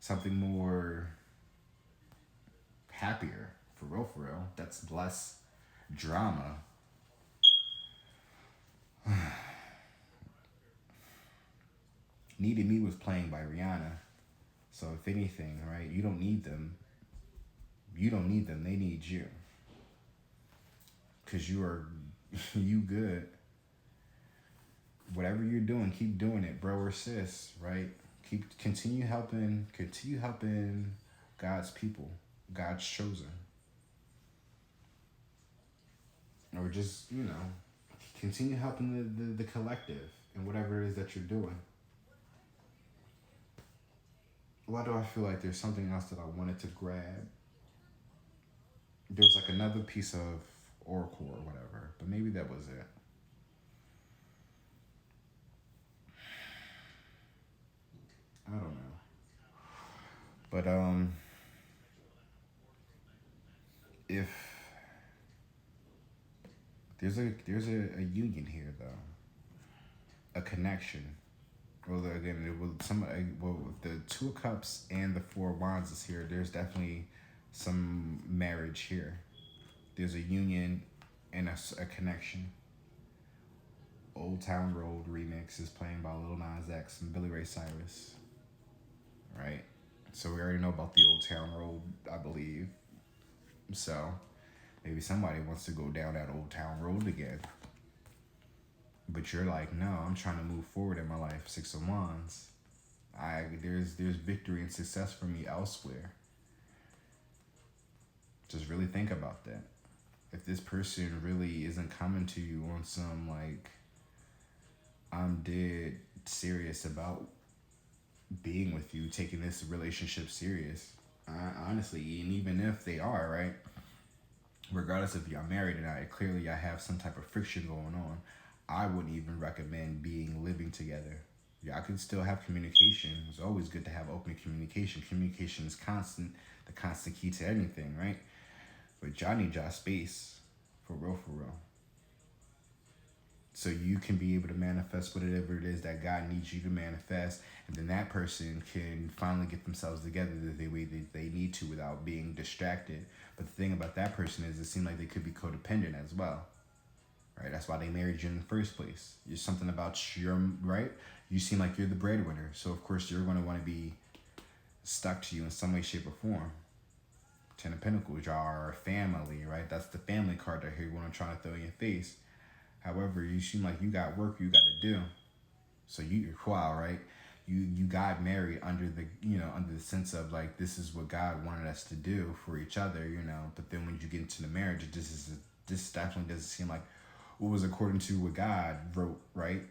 something more happier, for real. That's less drama. Needed Me was playing by Rihanna. So if anything, right, you don't need them. You don't need them. They need you. Because you good. Whatever you're doing, keep doing it, bro or sis, right? Continue helping God's people, God's chosen. Or just, continue helping the collective and whatever it is that you're doing. Why do I feel like there's something else that I wanted to grab? There's like another piece of oracle or whatever, but maybe that was it. I don't know. But if there's a union here though, a connection. Well, again, with the Two of Cups and the Four of Wands is here. There's definitely some marriage here. There's a union and a connection. Old Town Road remix is playing by Lil Nas X and Billy Ray Cyrus. Right? So we already know about the Old Town Road, I believe. So maybe somebody wants to go down that Old Town Road again. But you're like, no, I'm trying to move forward in my life. Six of Wands. There's victory and success for me elsewhere. Just really think about that. If this person really isn't coming to you on some like, I'm dead serious about being with you, taking this relationship serious. Honestly, and even if they are, right? Regardless if y'all married or not, clearly I have some type of friction going on. I wouldn't even recommend living together. Y'all can still have communication. It's always good to have open communication. Communication is constant, the constant key to anything, right? But y'all need y'all space, for real, for real. So you can be able to manifest whatever it is that God needs you to manifest, and then that person can finally get themselves together the way that they need to without being distracted. But the thing about that person is it seems like they could be codependent as well. Right? That's why they married you in the first place. There's something about right? You seem like you're the breadwinner. So, of course, you're going to want to be stuck to you in some way, shape, or form. Ten of Pentacles, y'all are a family, right? That's the family card right here, what I'm trying to throw in your face. However, you seem like you got work you got to do. So, right? You got married under the sense of like, this is what God wanted us to do for each other, But then when you get into the marriage, this definitely doesn't seem like what was according to what God wrote, right?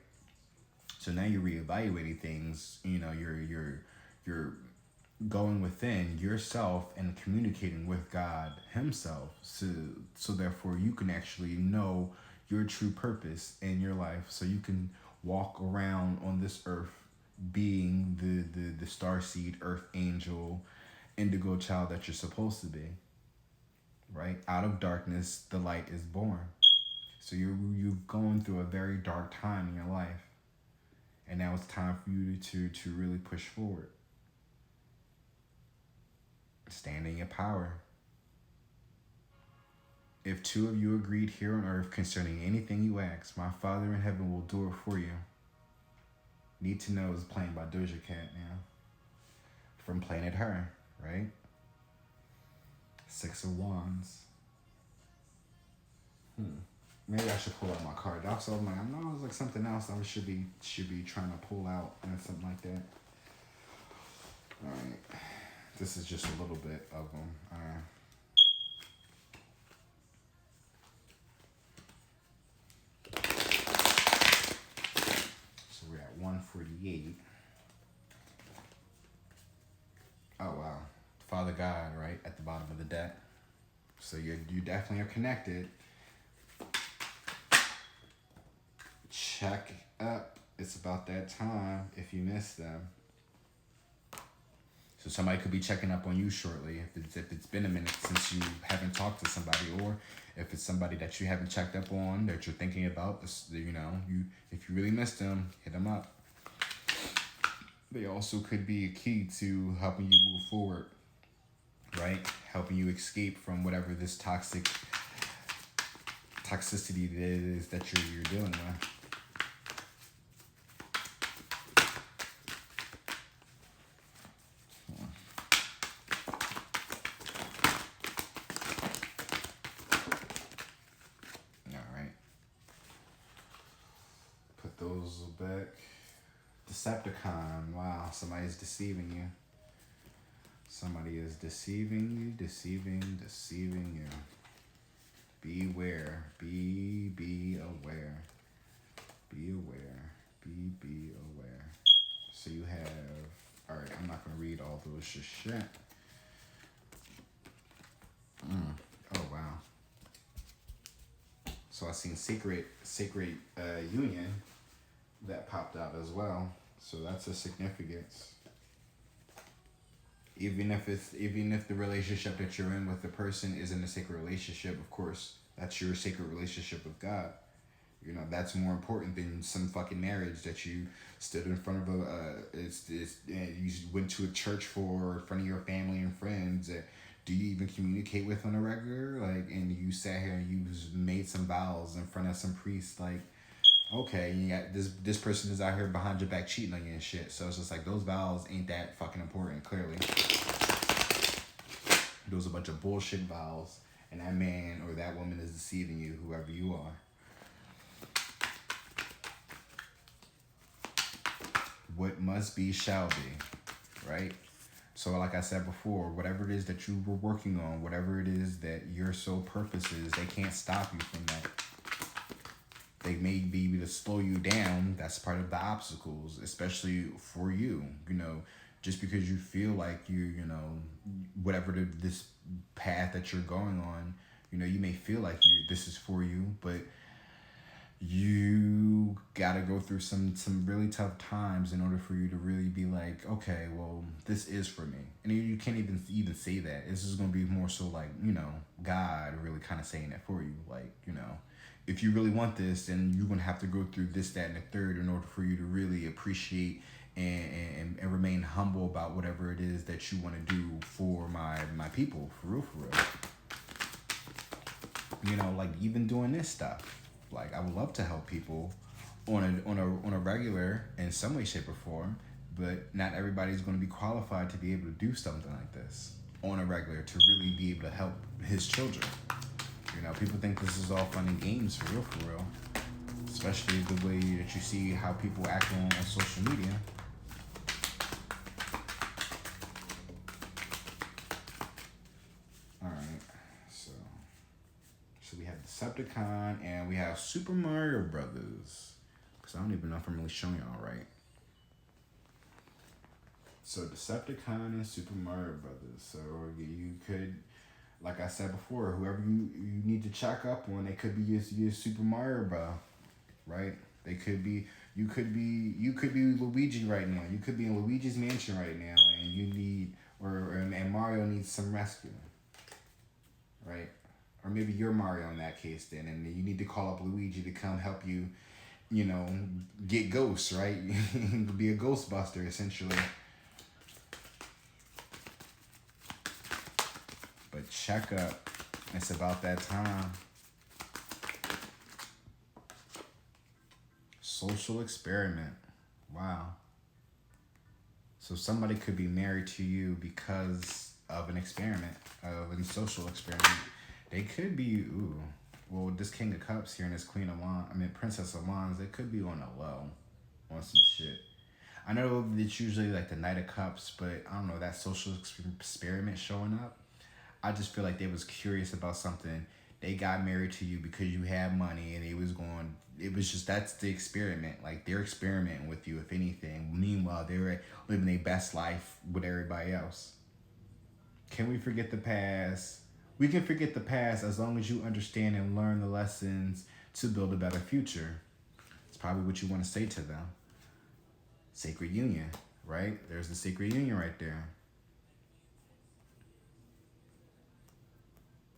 So now you're reevaluating things. You're going within yourself and communicating with God Himself. So therefore, you can actually know your true purpose in your life. So you can walk around on this earth, being the starseed, earth angel, indigo child that you're supposed to be. Right? Out of darkness, the light is born. So you've gone through a very dark time in your life. And now it's time for you to really push forward. Stand in your power. If two of you agreed here on earth concerning anything you ask, my Father in heaven will do it for you. Need to Know is playing by Doja Cat now. From Planet Her, right? Six of Wands. Maybe I should pull out my card. Also, I'm like, I know it was like something else I should be trying to pull out and something like that. All right, this is just a little bit of them. So we're at 148. Oh wow, Father God, right at the bottom of the deck. So you definitely are connected. Check up. It's about that time if you miss them. So somebody could be checking up on you shortly if it's been a minute since you haven't talked to somebody, or if it's somebody that you haven't checked up on that you're thinking about. If you really missed them, hit them up. They also could be a key to helping you move forward, right? Helping you escape from whatever this toxicity that it is that you're dealing with. Those back. Decepticon. Wow, somebody's deceiving you. Somebody is deceiving you. Beware. Be aware. Be aware. So you have, all right, I'm not going to read all those shit. Oh, wow. So I seen Sacred Union that popped out as well. So that's a significance. Even if the relationship that you're in with the person isn't a sacred relationship, of course, that's your sacred relationship with God. That's more important than some fucking marriage that you stood in front of you went to a church for in front of your family and friends do you even communicate with on a regular? Like, and you sat here and you made some vows in front of some priest, like, okay, you got this person is out here behind your back cheating on you and shit. So it's just like those vows ain't that fucking important, clearly. Those are a bunch of bullshit vows, and that man or that woman is deceiving you, whoever you are. What must be shall be, right? So like I said before, whatever it is that you were working on, whatever it is that your sole purpose is, they can't stop you from that. They may be able to slow you down. That's part of the obstacles, especially for you. You know, just because you feel like you know, whatever this path that you're going on, you know, you may feel like this is for you, but you gotta go through some really tough times in order for you to really be like, okay, well, this is for me. And you can't even say that. This is gonna be more so like, you know, God really kind of saying that for you. Like, you know, if you really want this, then you're gonna have to go through this, that, and the third in order for you to really appreciate and remain humble about whatever it is that you want to do for my people, for real, for real. You know, like even doing this stuff. Like, I would love to help people on a regular in some way, shape, or form, but not everybody's going to be qualified to be able to do something like this on a regular to really be able to help his children. You know, people think this is all fun and games, for real, especially the way that you see how people act on social media. So we have Decepticon and we have Super Mario Brothers. Because I don't even know if I'm really showing y'all right. So Decepticon and Super Mario Brothers. So you could, like I said before, whoever you need to check up on, they could be your Super Mario bro, right? They could be, you could be Luigi right now. You could be in Luigi's mansion right now, and you need, and Mario needs some rescue, right? Or maybe you're Mario in that case then, and you need to call up Luigi to come help you, you know, get ghosts, right? Be a Ghostbuster, essentially. But check up. It's about that time. Social experiment. Wow. So somebody could be married to you because of an experiment, of a social experiment. They could be, well, this King of Cups here and this Princess of Wands, they could be on a low, on some shit. I know it's usually like the Knight of Cups, but I don't know, that social experiment showing up. I just feel like they was curious about something. They got married to you because you had money, and it was just, that's the experiment. Like, they're experimenting with you, if anything. Meanwhile, they're living their best life with everybody else. Can we forget the past? We can forget the past as long as you understand and learn the lessons to build a better future. It's probably what you want to say to them. Sacred union, right? There's the sacred union right there.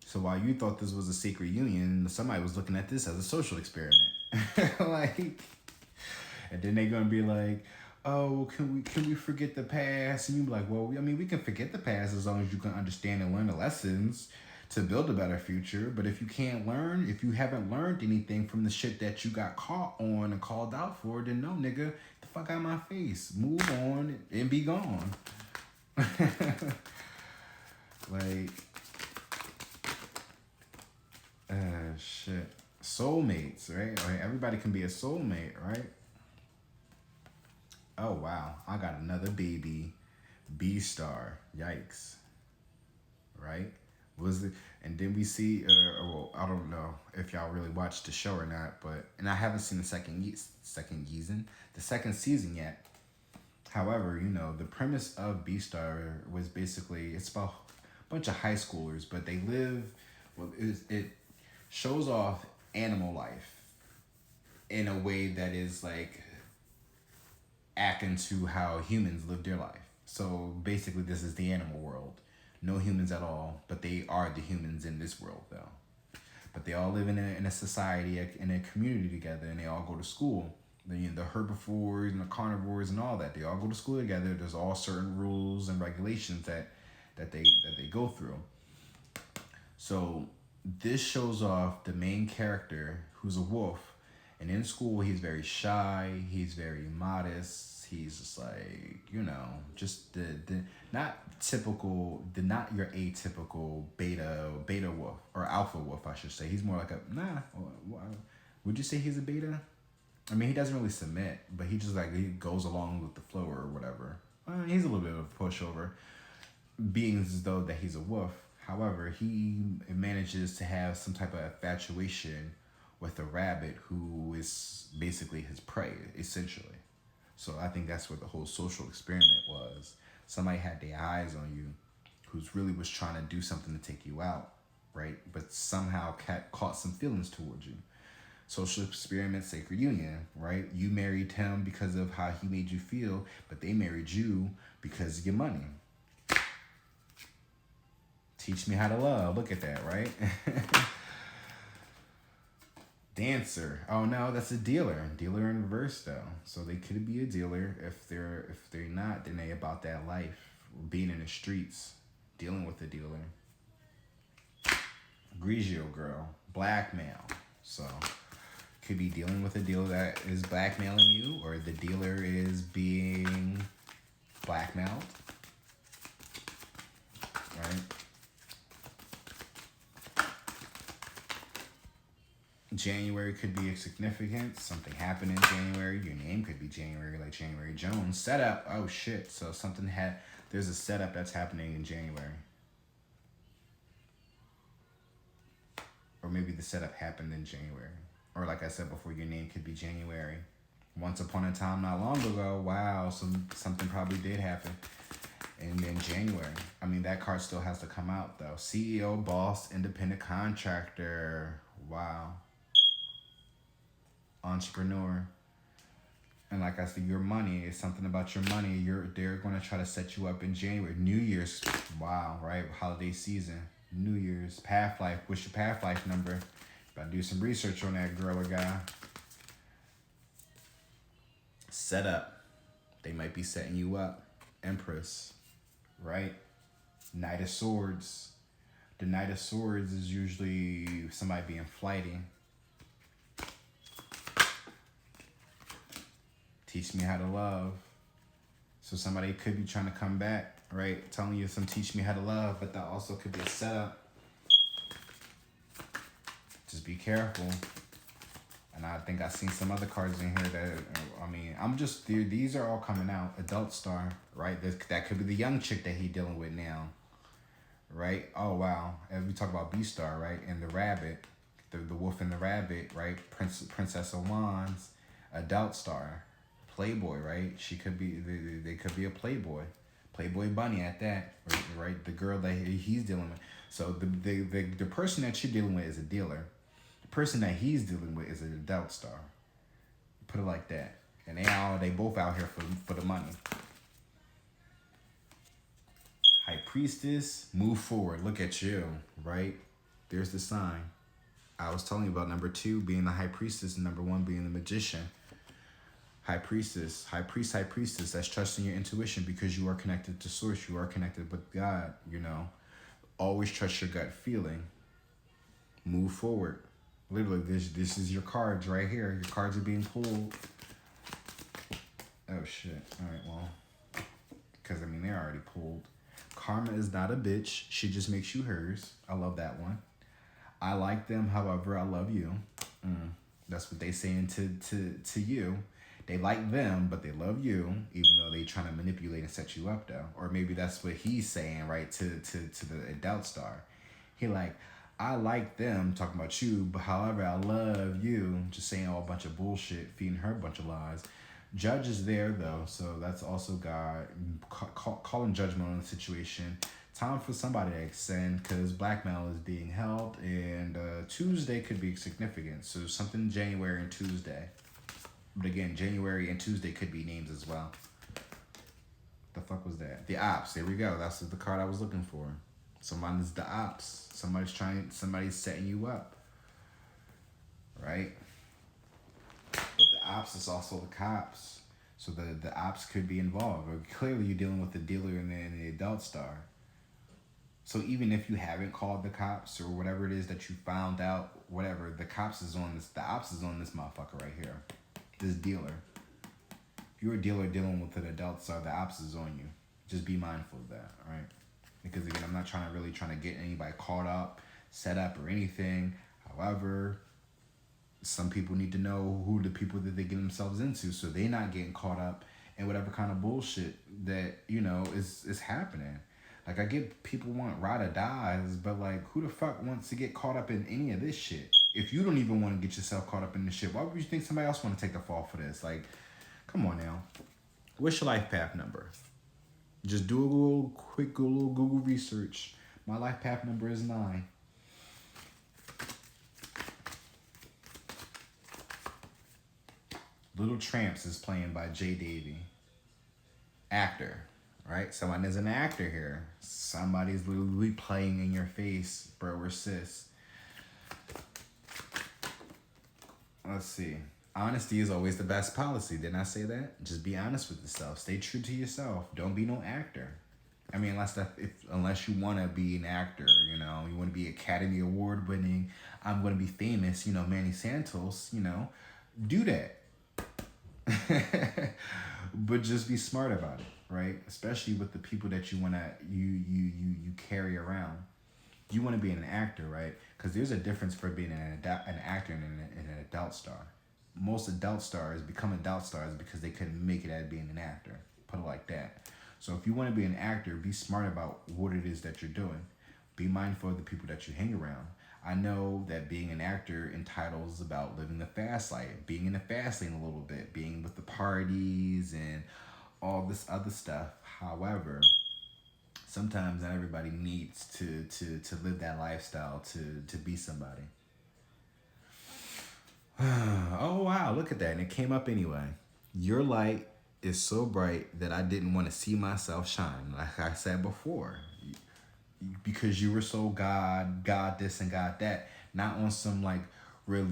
So while you thought this was a sacred union, somebody was looking at this as a social experiment. Like, and then they're gonna be like, oh, can we forget the past? And you be like, well, I mean, we can forget the past as long as you can understand and learn the lessons to build a better future. But if you can't learn, if you haven't learned anything from the shit that you got caught on and called out for, then no, nigga, get the fuck out of my face. Move on and be gone. Like, shit. Soulmates, right? Like, everybody can be a soulmate, right? Oh, wow. I got another baby. B-Star. Yikes. Right? And then we see, well, I don't know if y'all really watched the show or not, and I haven't seen the second season yet. However, you know, the premise of B-Star was basically, it's about a bunch of high schoolers, but they live, well, it shows off animal life in a way that is like akin to how humans live their life. So basically, this is the animal world. No humans at all, but they are the humans in this world, though. But they all live in a society, in a community together, and they all go to school. The herbivores and the carnivores and all that, they all go to school together. There's all certain rules and regulations that they go through. So this shows off the main character who's a wolf. And in school, he's very shy. He's very modest. He's just like, just the not typical, not your atypical beta wolf or alpha wolf, I should say. He's more like a Would you say he's a beta? I mean, he doesn't really submit, but he just like he goes along with the flow or whatever. He's a little bit of a pushover, being as though that he's a wolf. However, he manages to have some type of infatuation with a rabbit who is basically his prey, essentially. So I think that's what the whole social experiment was. Somebody had their eyes on you who's really was trying to do something to take you out, right? But somehow caught some feelings towards you. Social experiment, sacred union, right? You married him because of how he made you feel, but they married you because of your money. Teach me how to love. Look at that, right? Dancer. Oh no, that's a dealer. Dealer in reverse though. So they could be a dealer. If they're not, then they about that life. Being in the streets, dealing with a dealer. Grigio girl. Blackmail. So could be dealing with a dealer that is blackmailing you, or the dealer is being blackmailed. Right? January could be significant. Something happened in January. Your name could be January, like January Jones. Setup. Oh shit. So there's a setup that's happening in January. Or maybe the setup happened in January. Or like I said before, your name could be January. Once upon a time, not long ago, wow, something probably did happen. And in January. I mean, that card still has to come out though. CEO, boss, independent contractor. Wow. Entrepreneur. And like I said, your money is something about your money. They're going to try to set you up in January. New Year's. Wow, right? Holiday season. New Year's. Path life. What's your path life number? Gotta do some research on that girl or guy. Set up. They might be setting you up. Empress. Right? Knight of Swords. The Knight of Swords is usually somebody being flighty. Teach me how to love. So somebody could be trying to come back, right? Telling you some teach me how to love, but that also could be a setup. Just be careful. And I think I've seen some other cards in here that, these are all coming out. Adult star, right? That could be the young chick that he's dealing with now, right? Oh, wow. As we talk about B-star, right? And the rabbit, the wolf and the rabbit, right? Princess of Wands, adult star. Playboy, right? They could be a playboy bunny at that, right? The girl that he's dealing with. So the person that you're dealing with is a dealer. The person that he's dealing with is an adult star. Put it like that. And they both out here for the money. High priestess, move forward. Look at you, right? There's the sign. I was telling you about number 2 being the high priestess and number 1 being the magician. High priestess, high priestess, that's trusting your intuition because you are connected to source. You are connected with God, Always trust your gut feeling. Move forward. Literally, this is your cards right here. Your cards are being pulled. Oh, shit. All right, well, because, they're already pulled. Karma is not a bitch. She just makes you hers. I love that one. I like them, however, I love you. That's what they saying to you. They like them, but they love you, even though they trying to manipulate and set you up, though. Or maybe that's what he's saying, right, to the adult star. He like, I like them, talking about you, but however, I love you, just saying all a bunch of bullshit, feeding her a bunch of lies. Judge is there, though, so that's also God calling judgment on the situation. Time for somebody to extend, because blackmail is being held, and Tuesday could be significant. So something January and Tuesday. But again, January and Tuesday could be names as well. The fuck was that? The ops. There we go. That's the card I was looking for. Somebody's the ops. Somebody's setting you up. Right? But the ops is also the cops. So the ops could be involved. Or clearly you're dealing with the dealer and the adult star. So even if you haven't called the cops or whatever it is that you found out, whatever, the ops is on this motherfucker right here. This dealer. If you're a dealer dealing with an adult star, the ops is on you. Just be mindful of that, right? Because again, I'm not trying to get anybody caught up, set up, or anything. However, some people need to know who the people that they get themselves into, so they're not getting caught up in whatever kind of bullshit that, you know, is happening. Like, I get people want ride or dies, but like, who the fuck wants to get caught up in any of this shit? If you don't even want to get yourself caught up in this shit, why would you think somebody else want to take the fall for this? Like, come on now. What's your life path number? Just do a little quick little Google research. My life path number is 9. Little Tramps is playing by J. Davy. Actor, right? Someone is an actor here. Somebody's literally playing in your face, bro or sis. Let's see. Honesty is always the best policy. Didn't I say that? Just be honest with yourself. Stay true to yourself. Don't be no actor. I mean, unless you want to be an actor, you know, you want to be Academy Award winning, I'm going to be famous, you know, Manny Santos, you know, do that. But just be smart about it, right? Especially with the people that you carry around. You want to be an actor, right? Because there's a difference for being an actor and an adult star. Most adult stars become adult stars because they couldn't make it at being an actor. Put it like that. So if you want to be an actor, be smart about what it is that you're doing. Be mindful of the people that you hang around. I know that being an actor entitles about living the fast life, being in the fast lane a little bit, being with the parties and all this other stuff. However, sometimes not everybody needs to live that lifestyle to be somebody. Oh, wow, look at that. And it came up anyway. Your light is so bright that I didn't want to see myself shine, like I said before. Because you were so God this and God that, not on some like well,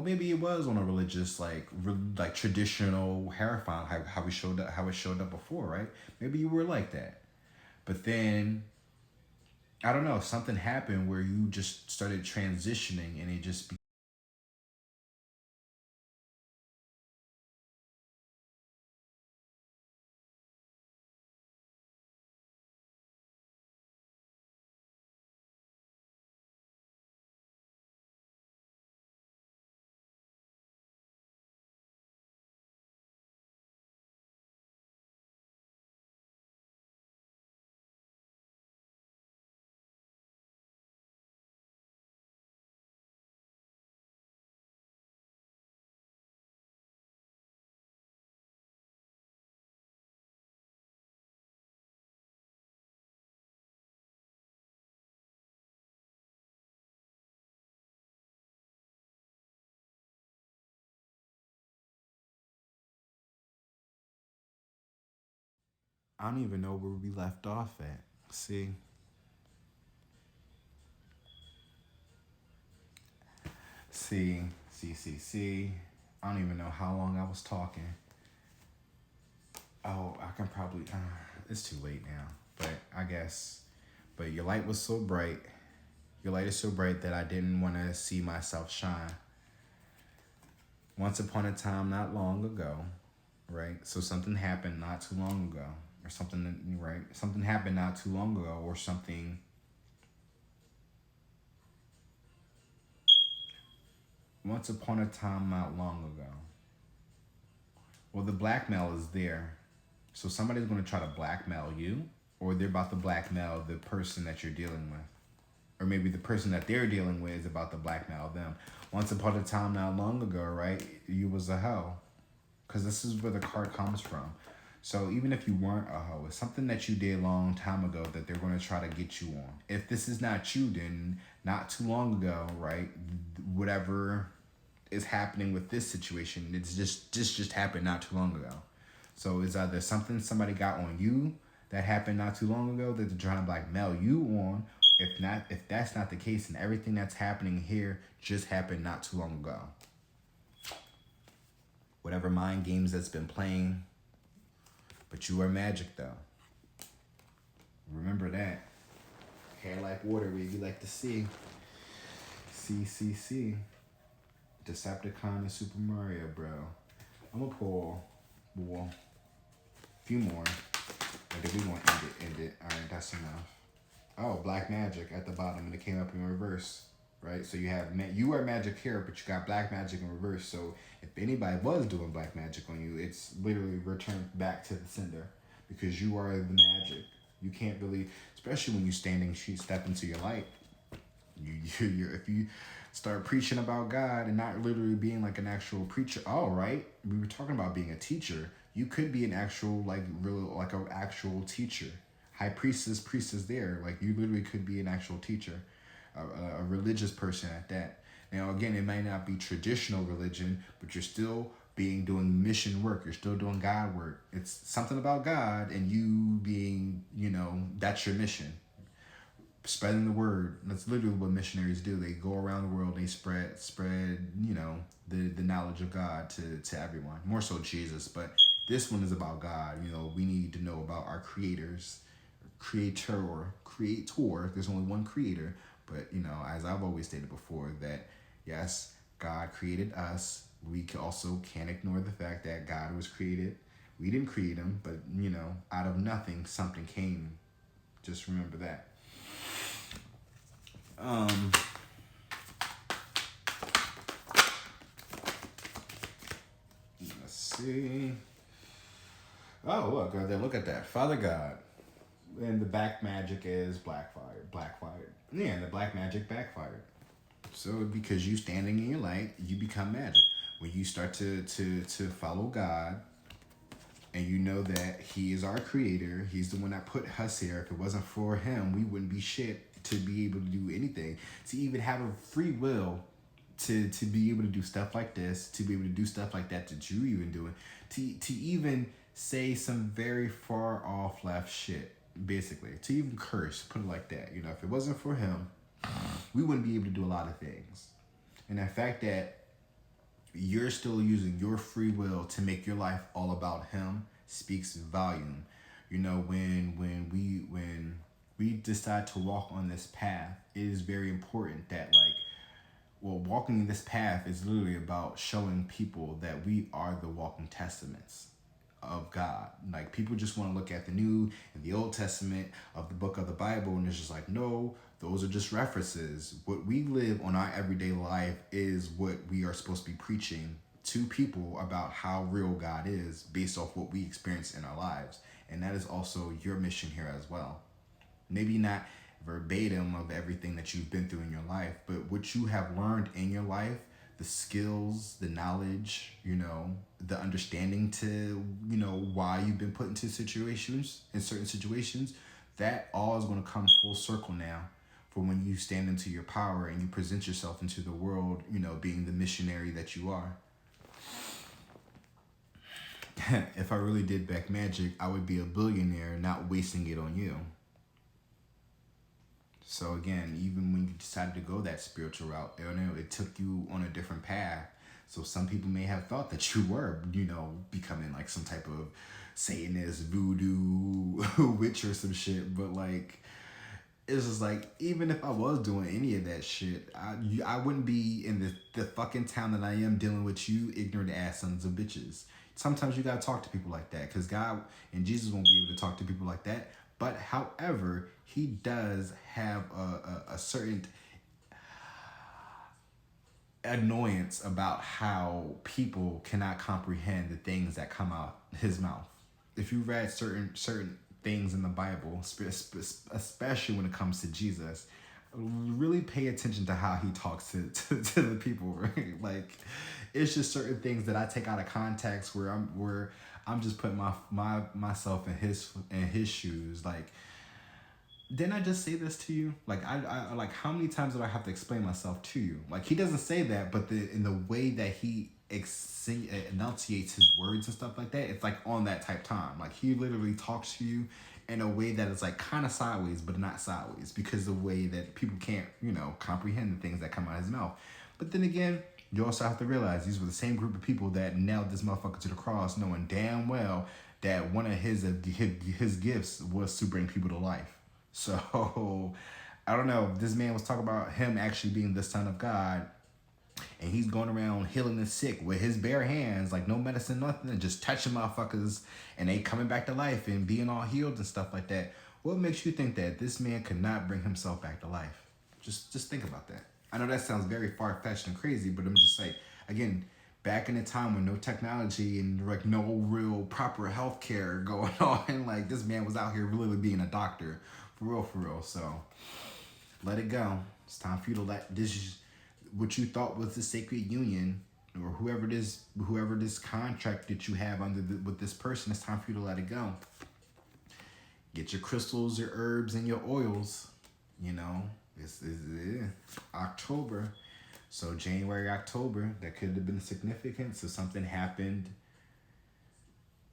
maybe it was on a religious like traditional hierophant, how it showed up before, right? Maybe you were like that, but then I don't know, something happened where you just started transitioning and it just I don't even know where we left off at. See, see, see. I don't even know how long I was talking. Oh, I can probably. It's too late now, but I guess. But your light was so bright. Your light is so bright that I didn't want to see myself shine. Once upon a time, not long ago, right? So something happened not too long ago, or something, right? Something happened not too long ago, or something. Once upon a time, not long ago. Well, the blackmail is there. So somebody's going to try to blackmail you, or they're about to blackmail the person that you're dealing with. Or maybe the person that they're dealing with is about to blackmail them. Once upon a time, not long ago, right? You was a hoe. Because this is where the card comes from. So even if you weren't a hoe, it's something that you did a long time ago that they're going to try to get you on. If this is not you, then not too long ago, right? Whatever is happening with this situation, it's just happened not too long ago. So it's either something somebody got on you that happened not too long ago that they're trying to blackmail you on. If that's not the case, and everything that's happening here just happened not too long ago. Whatever mind games that's been playing, but you are magic though. Remember that. Hair like water, where you like to see. See. Decepticon and Super Mario, bro. I'm gonna pull a few more. But then we gonna end it. Alright, that's enough. Oh, black magic at the bottom, and it came up in reverse, right? So you have you are magic here, but you got black magic in reverse. So if anybody was doing black magic on you, it's literally returned back to the sender, because you are the magic. You can't really, especially when you step into your light. If you start preaching about God and not literally being like an actual preacher. All right, we were talking about being a teacher. You could be an actual an actual teacher. High priestess there. Like, you literally could be an actual teacher, a religious person at that. Now, again, it might not be traditional religion, but you're still doing mission work. You're still doing God work. It's something about God, and you being, that's your mission. Spreading the word. That's literally what missionaries do. They go around the world, they spread, the knowledge of God to everyone. More so Jesus, but this one is about God. We need to know about our creator. There's only one creator, but as I've always stated before, that yes, God created us. We also can't ignore the fact that God was created. We didn't create him, but out of nothing something came. Just remember that. Let's see. Oh, look at that. Father God. And the black magic is blackfired. Yeah, and the black magic backfired. So because you standing in your light, you become magic. When you start to follow God, and you know that he is our creator, he's the one that put us here. If it wasn't for him, we wouldn't be shit to be able to do anything. To even have a free will to be able to do stuff like this, to be able to do stuff like that you even doing, to even say some very far off left shit, basically. To even curse, put it like that. If it wasn't for him, we wouldn't be able to do a lot of things. And the fact that you're still using your free will to make your life all about him speaks volume. When we decide to walk on this path, it is very important that walking this path is literally about showing people that we are the walking testaments of God. Like, people just want to look at the New and the Old Testament of the book of the Bible, and it's just like, no, those are just references. What we live on our everyday life is what we are supposed to be preaching to people about how real God is, based off what we experience in our lives. And that is also your mission here as well. Maybe not verbatim of everything that you've been through in your life, but what you have learned in your life, the skills, the knowledge, the understanding to, why you've been put into certain situations, that all is going to come full circle now for when you stand into your power and you present yourself into the world, being the missionary that you are. If I really did back magic, I would be a billionaire, not wasting it on you. So again, even when you decided to go that spiritual route, it took you on a different path. So some people may have thought that you were, becoming like some type of Satanist, voodoo, witch or some shit. But it's just like, even if I was doing any of that shit, I wouldn't be in the fucking town that I am dealing with you ignorant ass sons of bitches. Sometimes you gotta talk to people like that, because God and Jesus won't be able to talk to people like that. But however, he does have a certain annoyance about how people cannot comprehend the things that come out his mouth. If you read certain things in the Bible, especially when it comes to Jesus, really pay attention to how he talks to the people, right? It's just certain things that I take out of context where I'm just putting myself in his shoes. Didn't I just say this to you? I how many times do I have to explain myself to you? He doesn't say that, but in the way that he enunciates his words and stuff like that, it's on that type time. He literally talks to you in a way that is kind of sideways, but not sideways, because the way that people can't, comprehend the things that come out of his mouth. But then again, you also have to realize these were the same group of people that nailed this motherfucker to the cross, knowing damn well that one of his gifts was to bring people to life. So I don't know. This man was talking about him actually being the son of God, and he's going around healing the sick with his bare hands, like no medicine, nothing, and just touching motherfuckers, and they coming back to life and being all healed and stuff like that. What makes you think that this man could not bring himself back to life? Just think about that. I know that sounds very far-fetched and crazy, but I'm just like, again, back in a time when no technology and like no real proper healthcare going on, like this man was out here really being a doctor, for real, for real. So let it go. It's time for you to let this, what you thought was the sacred union, or whoever this contract that you have with this person, it's time for you to let it go. Get your crystals, your herbs, and your oils. You know, it's October. So January, October, that could have been significant. So something happened.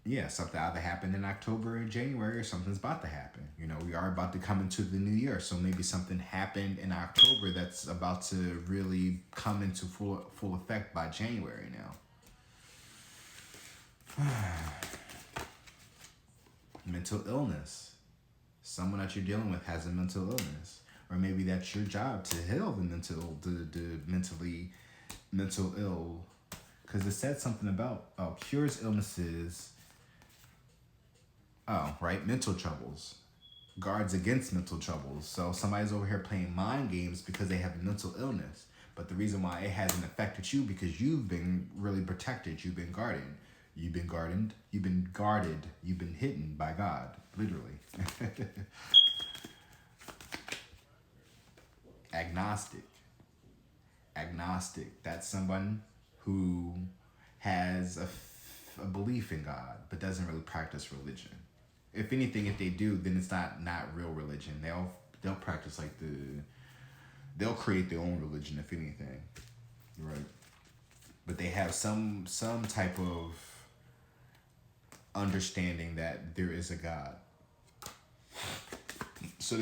Yeah, something either happened in October or January, or something's about to happen. You know, we are about to come into the new year. So maybe something happened in October that's about to really come into full effect by January now. Mental illness. Someone that you're dealing with has a mental illness. Or maybe that's your job to heal the mental ill. Because it said something about cures illnesses. Oh, right, mental troubles. Guards against mental troubles. So somebody's over here playing mind games because they have a mental illness. But the reason why it hasn't affected you, because you've been really protected. You've been guarded. You've been guarded. You've been guarded. You've been hidden by God, literally. Agnostic. That's someone who has a belief in God, but doesn't really practice religion. If anything, if they do, then it's not real religion. They'll practice like they'll create their own religion, if anything, right? But they have some type of understanding that there is a God. So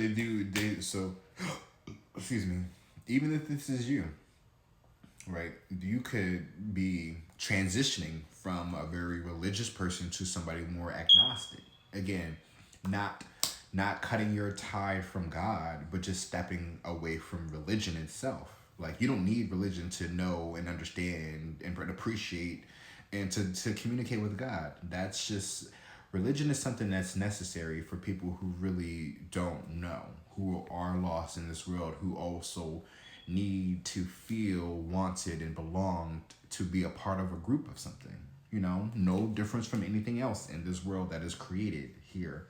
excuse me, even if this is you, right? You could be transitioning from a very religious person to somebody more agnostic. Again, not cutting your tie from God, but just stepping away from religion itself. Like, you don't need religion to know and understand and appreciate and to communicate with God. That's just, religion is something that's necessary for people who really don't know, who are lost in this world, who also need to feel wanted and belonged, to be a part of a group of something. You know, no difference from anything else in this world that is created here.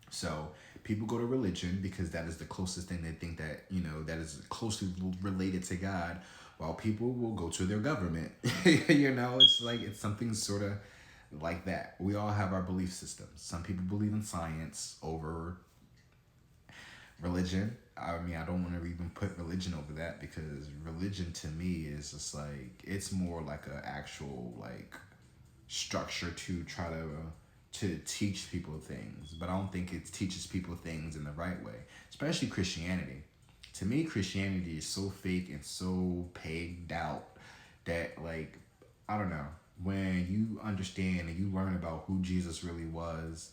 So people go to religion because that is the closest thing they think that, you know, that is closely related to God, while people will go to their government. You know, it's like, it's something sort of like that. We all have our belief systems. Some people believe in science over religion. I mean, I don't want to even put religion over that, because religion to me is just like, it's more like an actual like structure to try to teach people things. But I don't think it teaches people things in the right way, especially Christianity. To me, Christianity is so fake and so pegged out that, like, I don't know, when you understand and you learn about who Jesus really was,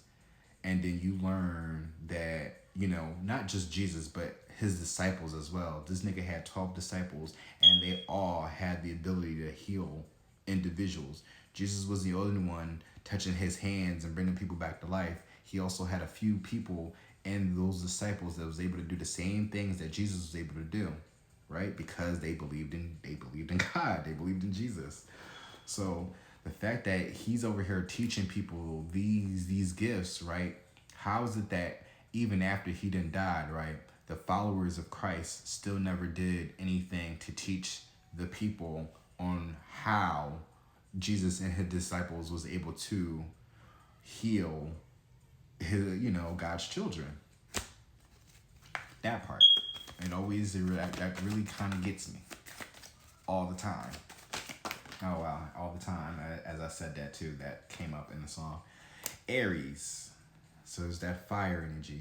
and then you learn that, you know, not just Jesus, but his disciples as well. This nigga had 12 disciples, and they all had the ability to heal individuals. Jesus was the only one touching his hands and bringing people back to life. He also had a few people and those disciples that was able to do the same things that Jesus was able to do, right? Because they believed in God, they believed in Jesus. So the fact that he's over here teaching people these gifts, right? How is it that even after he didn't die, right, the followers of Christ still never did anything to teach the people on how Jesus and his disciples was able to heal his, you know, God's children? That part. That really kind of gets me all the time. Oh wow, all the time. As I said that too, that came up in the song. Aries. So there's that fire energy,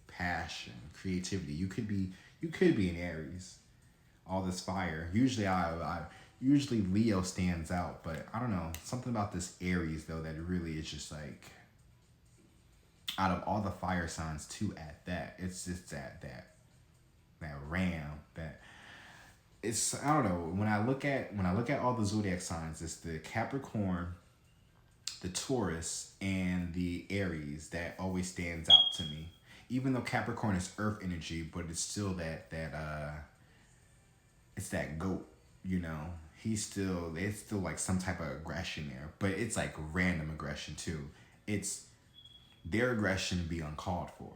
passion, creativity. You could be an Aries. All this fire. Usually usually Leo stands out, but I don't know, something about this Aries though that really is just like, out of all the fire signs too, at that, it's just at that. that ram, that it's, I don't know, when I look at all the zodiac signs, it's the Capricorn, the Taurus, and the Aries that always stands out to me. Even though Capricorn is earth energy, but it's still it's that goat, you know. It's still like some type of aggression there, but it's like random aggression too. It's their aggression be uncalled for,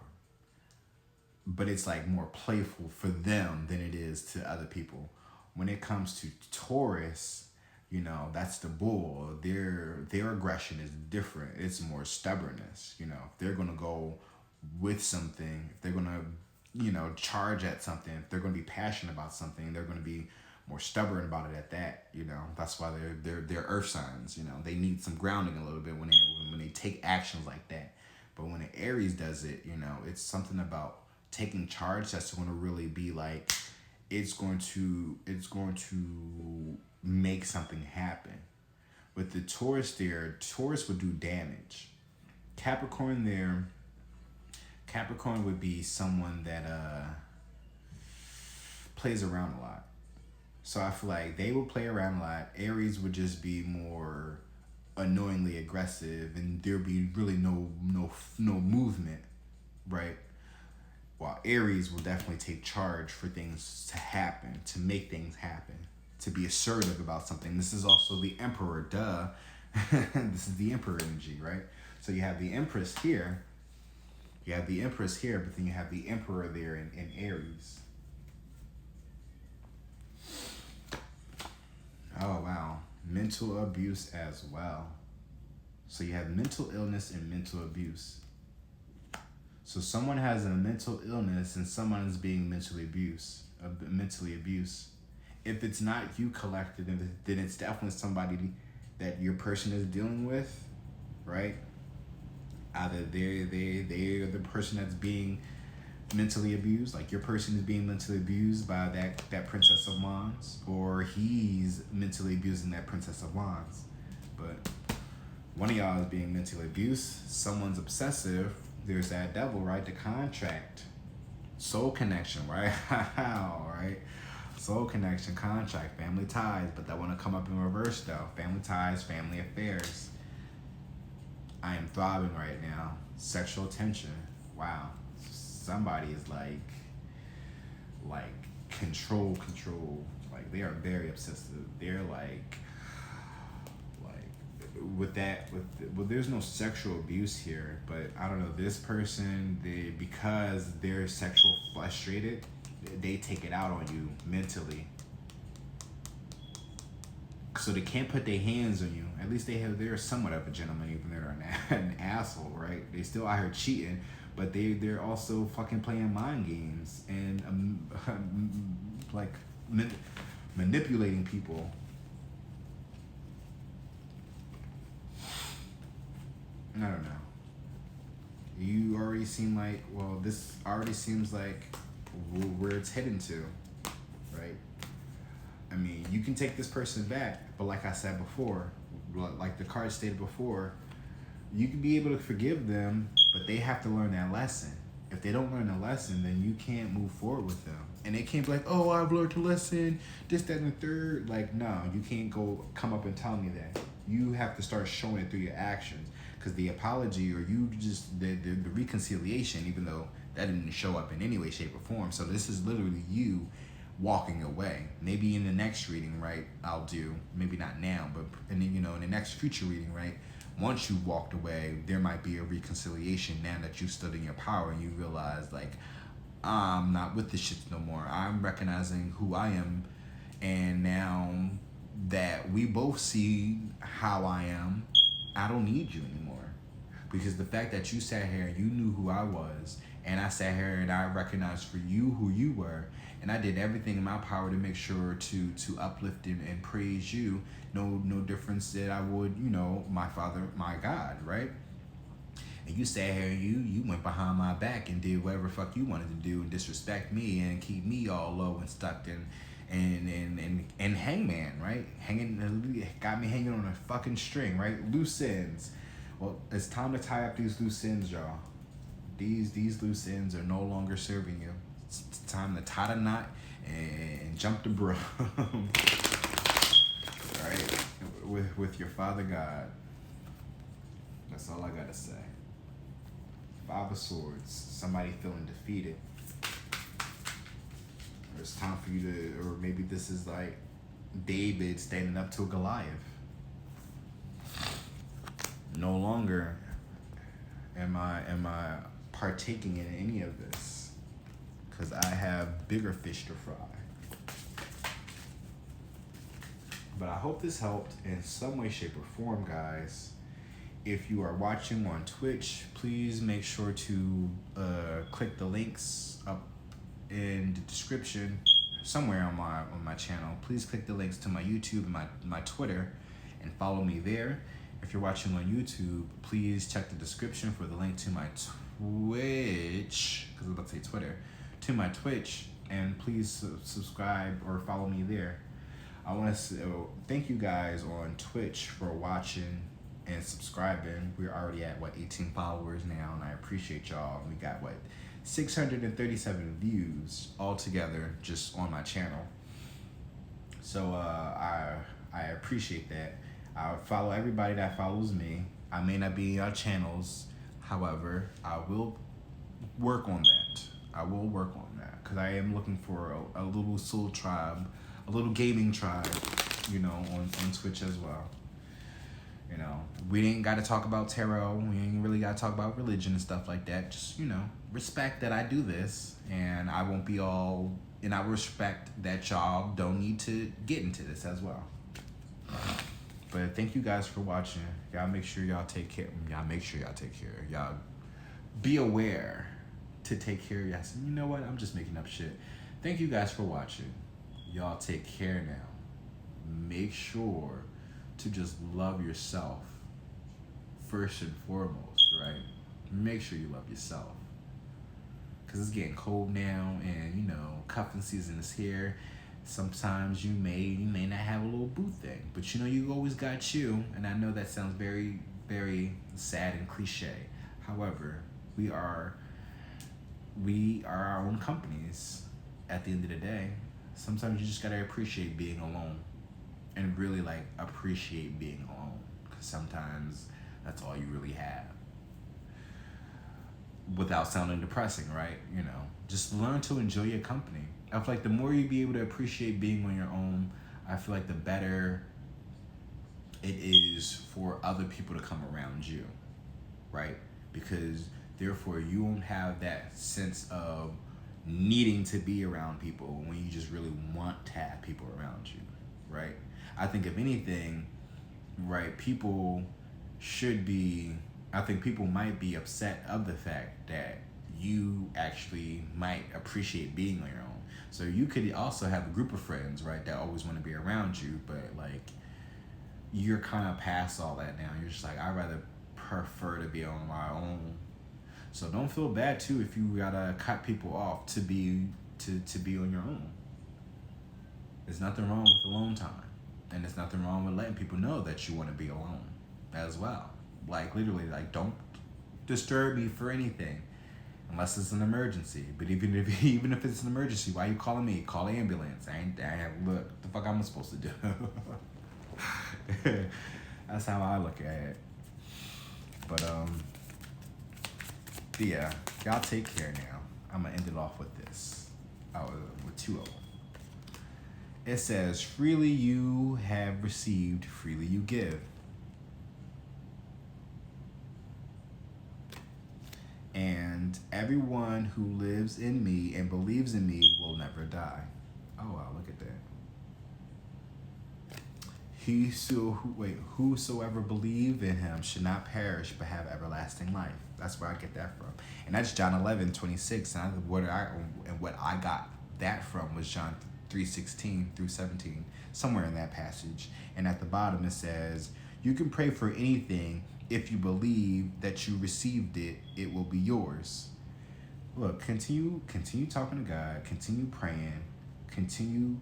but it's like more playful for them than it is to other people. When it comes to Taurus, you know, that's the bull. Their aggression is different. It's more stubbornness. You know, if they're gonna go with something, if they're gonna, you know, charge at something, if they're gonna be passionate about something, they're gonna be more stubborn about it at that. You know, that's why they're earth signs. You know, they need some grounding a little bit when they take actions like that. But when an Aries does it, you know, it's something about taking charge that's going to really be like, it's going to make something happen. With the Taurus there, Taurus would do damage. Capricorn would be someone that plays around a lot. So I feel like they will play around a lot. Aries would just be more annoyingly aggressive, and there'd be really no movement, right? While Aries will definitely take charge for things to happen, to make things happen, to be assertive about something. This is also the Emperor, duh. This is the Emperor energy, right? So you have the Empress here. You have the Empress here, but then you have the Emperor there in Aries. Oh, wow. Mental abuse as well. So you have mental illness and mental abuse. So someone has a mental illness and someone is being mentally abused. If it's not you collected, then it's definitely somebody that your person is dealing with, right? Either they're the person that's being mentally abused, like your person is being mentally abused by that Princess of Wands, or he's mentally abusing that Princess of Wands. But one of y'all is being mentally abused. Someone's obsessive. There's that devil, right? The contract. Soul connection, right? Right? Soul connection, contract, family ties, but that want to come up in reverse though. Family ties, family affairs. I am thriving right now. Sexual tension. Wow. Somebody is like control. Like they are very obsessive. They're like there's no sexual abuse here, but I don't know, this person, because they're sexual frustrated, they take it out on you mentally. So they can't put their hands on you. At least they're somewhat of a gentleman, even though they're an asshole, right? They still out here cheating, but they're also fucking playing mind games and manipulating people. I don't know. You already seem like, well, this already seems like where it's heading to, right? I mean, you can take this person back, but like I said before, like the card stated before, you can be able to forgive them, but they have to learn that lesson. If they don't learn the lesson, then you can't move forward with them. And they can't be like, oh, I've learned the lesson, this, that, and the third. Like, no, you can't come up and tell me that. You have to start showing it through your actions. Because the apology, or you just, the reconciliation, even though that didn't show up in any way, shape, or form. So this is literally you walking away. Maybe in the next reading, right, I'll do, maybe not now, but in the next future reading, right, once you walked away, there might be a reconciliation now that you stood in your power and you realize, like, I'm not with this shit no more. I'm recognizing who I am, and now that we both see how I am, I don't need you anymore. Because the fact that you sat here and you knew who I was, and I sat here and I recognized for you who you were, and I did everything in my power to make sure to uplift and praise you, no difference that I would, my Father, my God, right? And you sat here and you went behind my back and did whatever fuck you wanted to do and disrespect me and keep me all low and stuck and hangman, right? Got me hanging on a fucking string, right? Loose ends. Well, it's time to tie up these loose ends, y'all. These loose ends are no longer serving you. It's time to tie the knot and jump the broom. Right? With your Father God. That's all I gotta say. Five of Swords. Somebody feeling defeated. Or it's time for you to, or maybe this is like David standing up to Goliath. No longer am I partaking in any of this, because I have bigger fish to fry. But I hope this helped in some way, shape, or form, guys. If you are watching on Twitch, please make sure to click the links up in the description somewhere on my channel. Please click the links to my YouTube and my Twitter and follow me there. If you're watching on YouTube, please check the description for the link to my Twitch, because I was about to say Twitter, to my Twitch, and please subscribe or follow me there. I want to thank you guys on Twitch for watching and subscribing. We're already at 18 followers now, and I appreciate y'all. We got 637 views altogether just on my channel. So I appreciate that. I follow everybody that follows me. I may not be in your channels, however, I will work on that. I will work on that, because I am looking for a little soul tribe, a little gaming tribe, you know, on Twitch as well. You know, we ain't got to talk about tarot. We ain't really got to talk about religion and stuff like that. Just, you know, respect that I do this, and I won't be all, and I respect that y'all don't need to get into this as well. But thank you guys for watching. Y'all make sure y'all take care. Y'all make sure y'all take care. Y'all be aware to take care of yourself. You know what? I'm just making up shit. Thank you guys for watching. Y'all take care now. Make sure to just love yourself first and foremost, right? Make sure you love yourself, because it's getting cold now, and you know, cuffing season is here. Sometimes you may not have a little boo thing, but you know, you always got you. And I know that sounds very, very sad and cliche. However, we are our own companies at the end of the day. Sometimes you just gotta appreciate being alone, and really like appreciate being alone, because sometimes that's all you really have. Without sounding depressing, right? You know, just learn to enjoy your company. I feel like the more you be able to appreciate being on your own, I feel like the better it is for other people to come around you, right? Because therefore you won't have that sense of needing to be around people when you just really want to have people around you, right? I think if anything, right, people might be upset of the fact that you actually might appreciate being on your own. So you could also have a group of friends, right, that always want to be around you, but like you're kind of past all that now. You're just like, I'd rather prefer to be on my own. So don't feel bad too if you gotta cut people off to be on your own. There's nothing wrong with alone time. And there's nothing wrong with letting people know that you want to be alone as well. Like literally, like, don't disturb me for anything unless it's an emergency. But even if it's an emergency, why are you calling me? Call the ambulance. Look, the fuck I'm supposed to do? That's how I look at it. But yeah, y'all take care now. I'm gonna end it off with this. With two of them. It says, freely you have received, freely you give. And everyone who lives in me and believes in me will never die. Oh wow, look at that. Whosoever believe in him should not perish but have everlasting life. That's where I get that from. And that's John 11:26. And what I got that from was John 3:16 through 17, somewhere in that passage. And at the bottom it says, you can pray for anything. If you believe that you received it, it will be yours. Look, continue talking to God, continue praying, continue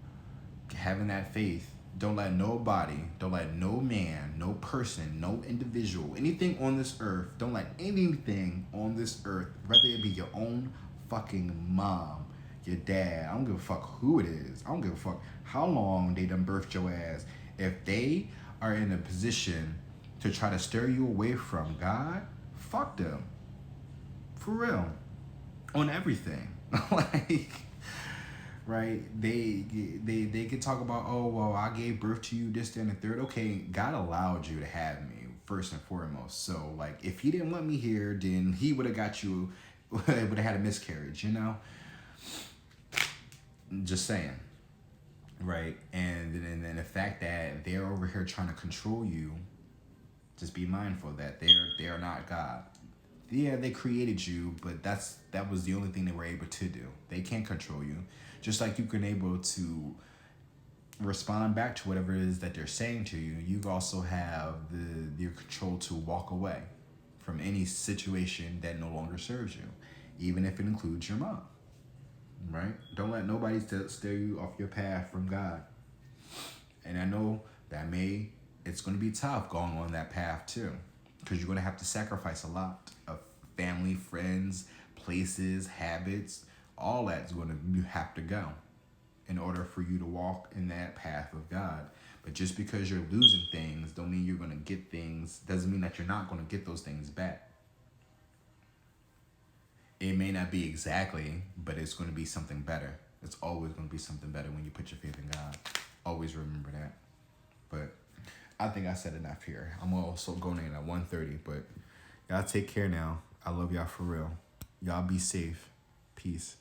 having that faith. Don't let nobody, don't let no man, no person, no individual, anything on this earth, don't let anything on this earth, whether it be your own fucking mom, your dad. I don't give a fuck who it is. I don't give a fuck how long they done birthed your ass. If they are in a position to try to steer you away from God, fuck them. For real. On everything. Like, right? They could talk about, oh, well, I gave birth to you, this, that, and the third. Okay, God allowed you to have me, first and foremost. So, like, if he didn't want me here, then he would have got you, would have had a miscarriage, you know? Just saying. Right? And then the fact that they're over here trying to control you, just be mindful that they are not God. Yeah, they created you, but that was the only thing they were able to do. They can't control you. Just like you can able to respond back to whatever it is that they're saying to you, you also have your control to walk away from any situation that no longer serves you, even if it includes your mom. Right? Don't let nobody steer you off your path from God. And I know that it's going to be tough going on that path too, because you're going to have to sacrifice a lot of family, friends, places, habits. All that's you have to go in order for you to walk in that path of God. But just because you're losing things don't mean you're going to get things, doesn't mean that you're not going to get those things back. It may not be exactly, but it's going to be something better. It's always going to be something better when you put your faith in God. Always remember that. But I think I said enough here. I'm also going in at 1:30, but y'all take care now. I love y'all for real. Y'all be safe. Peace.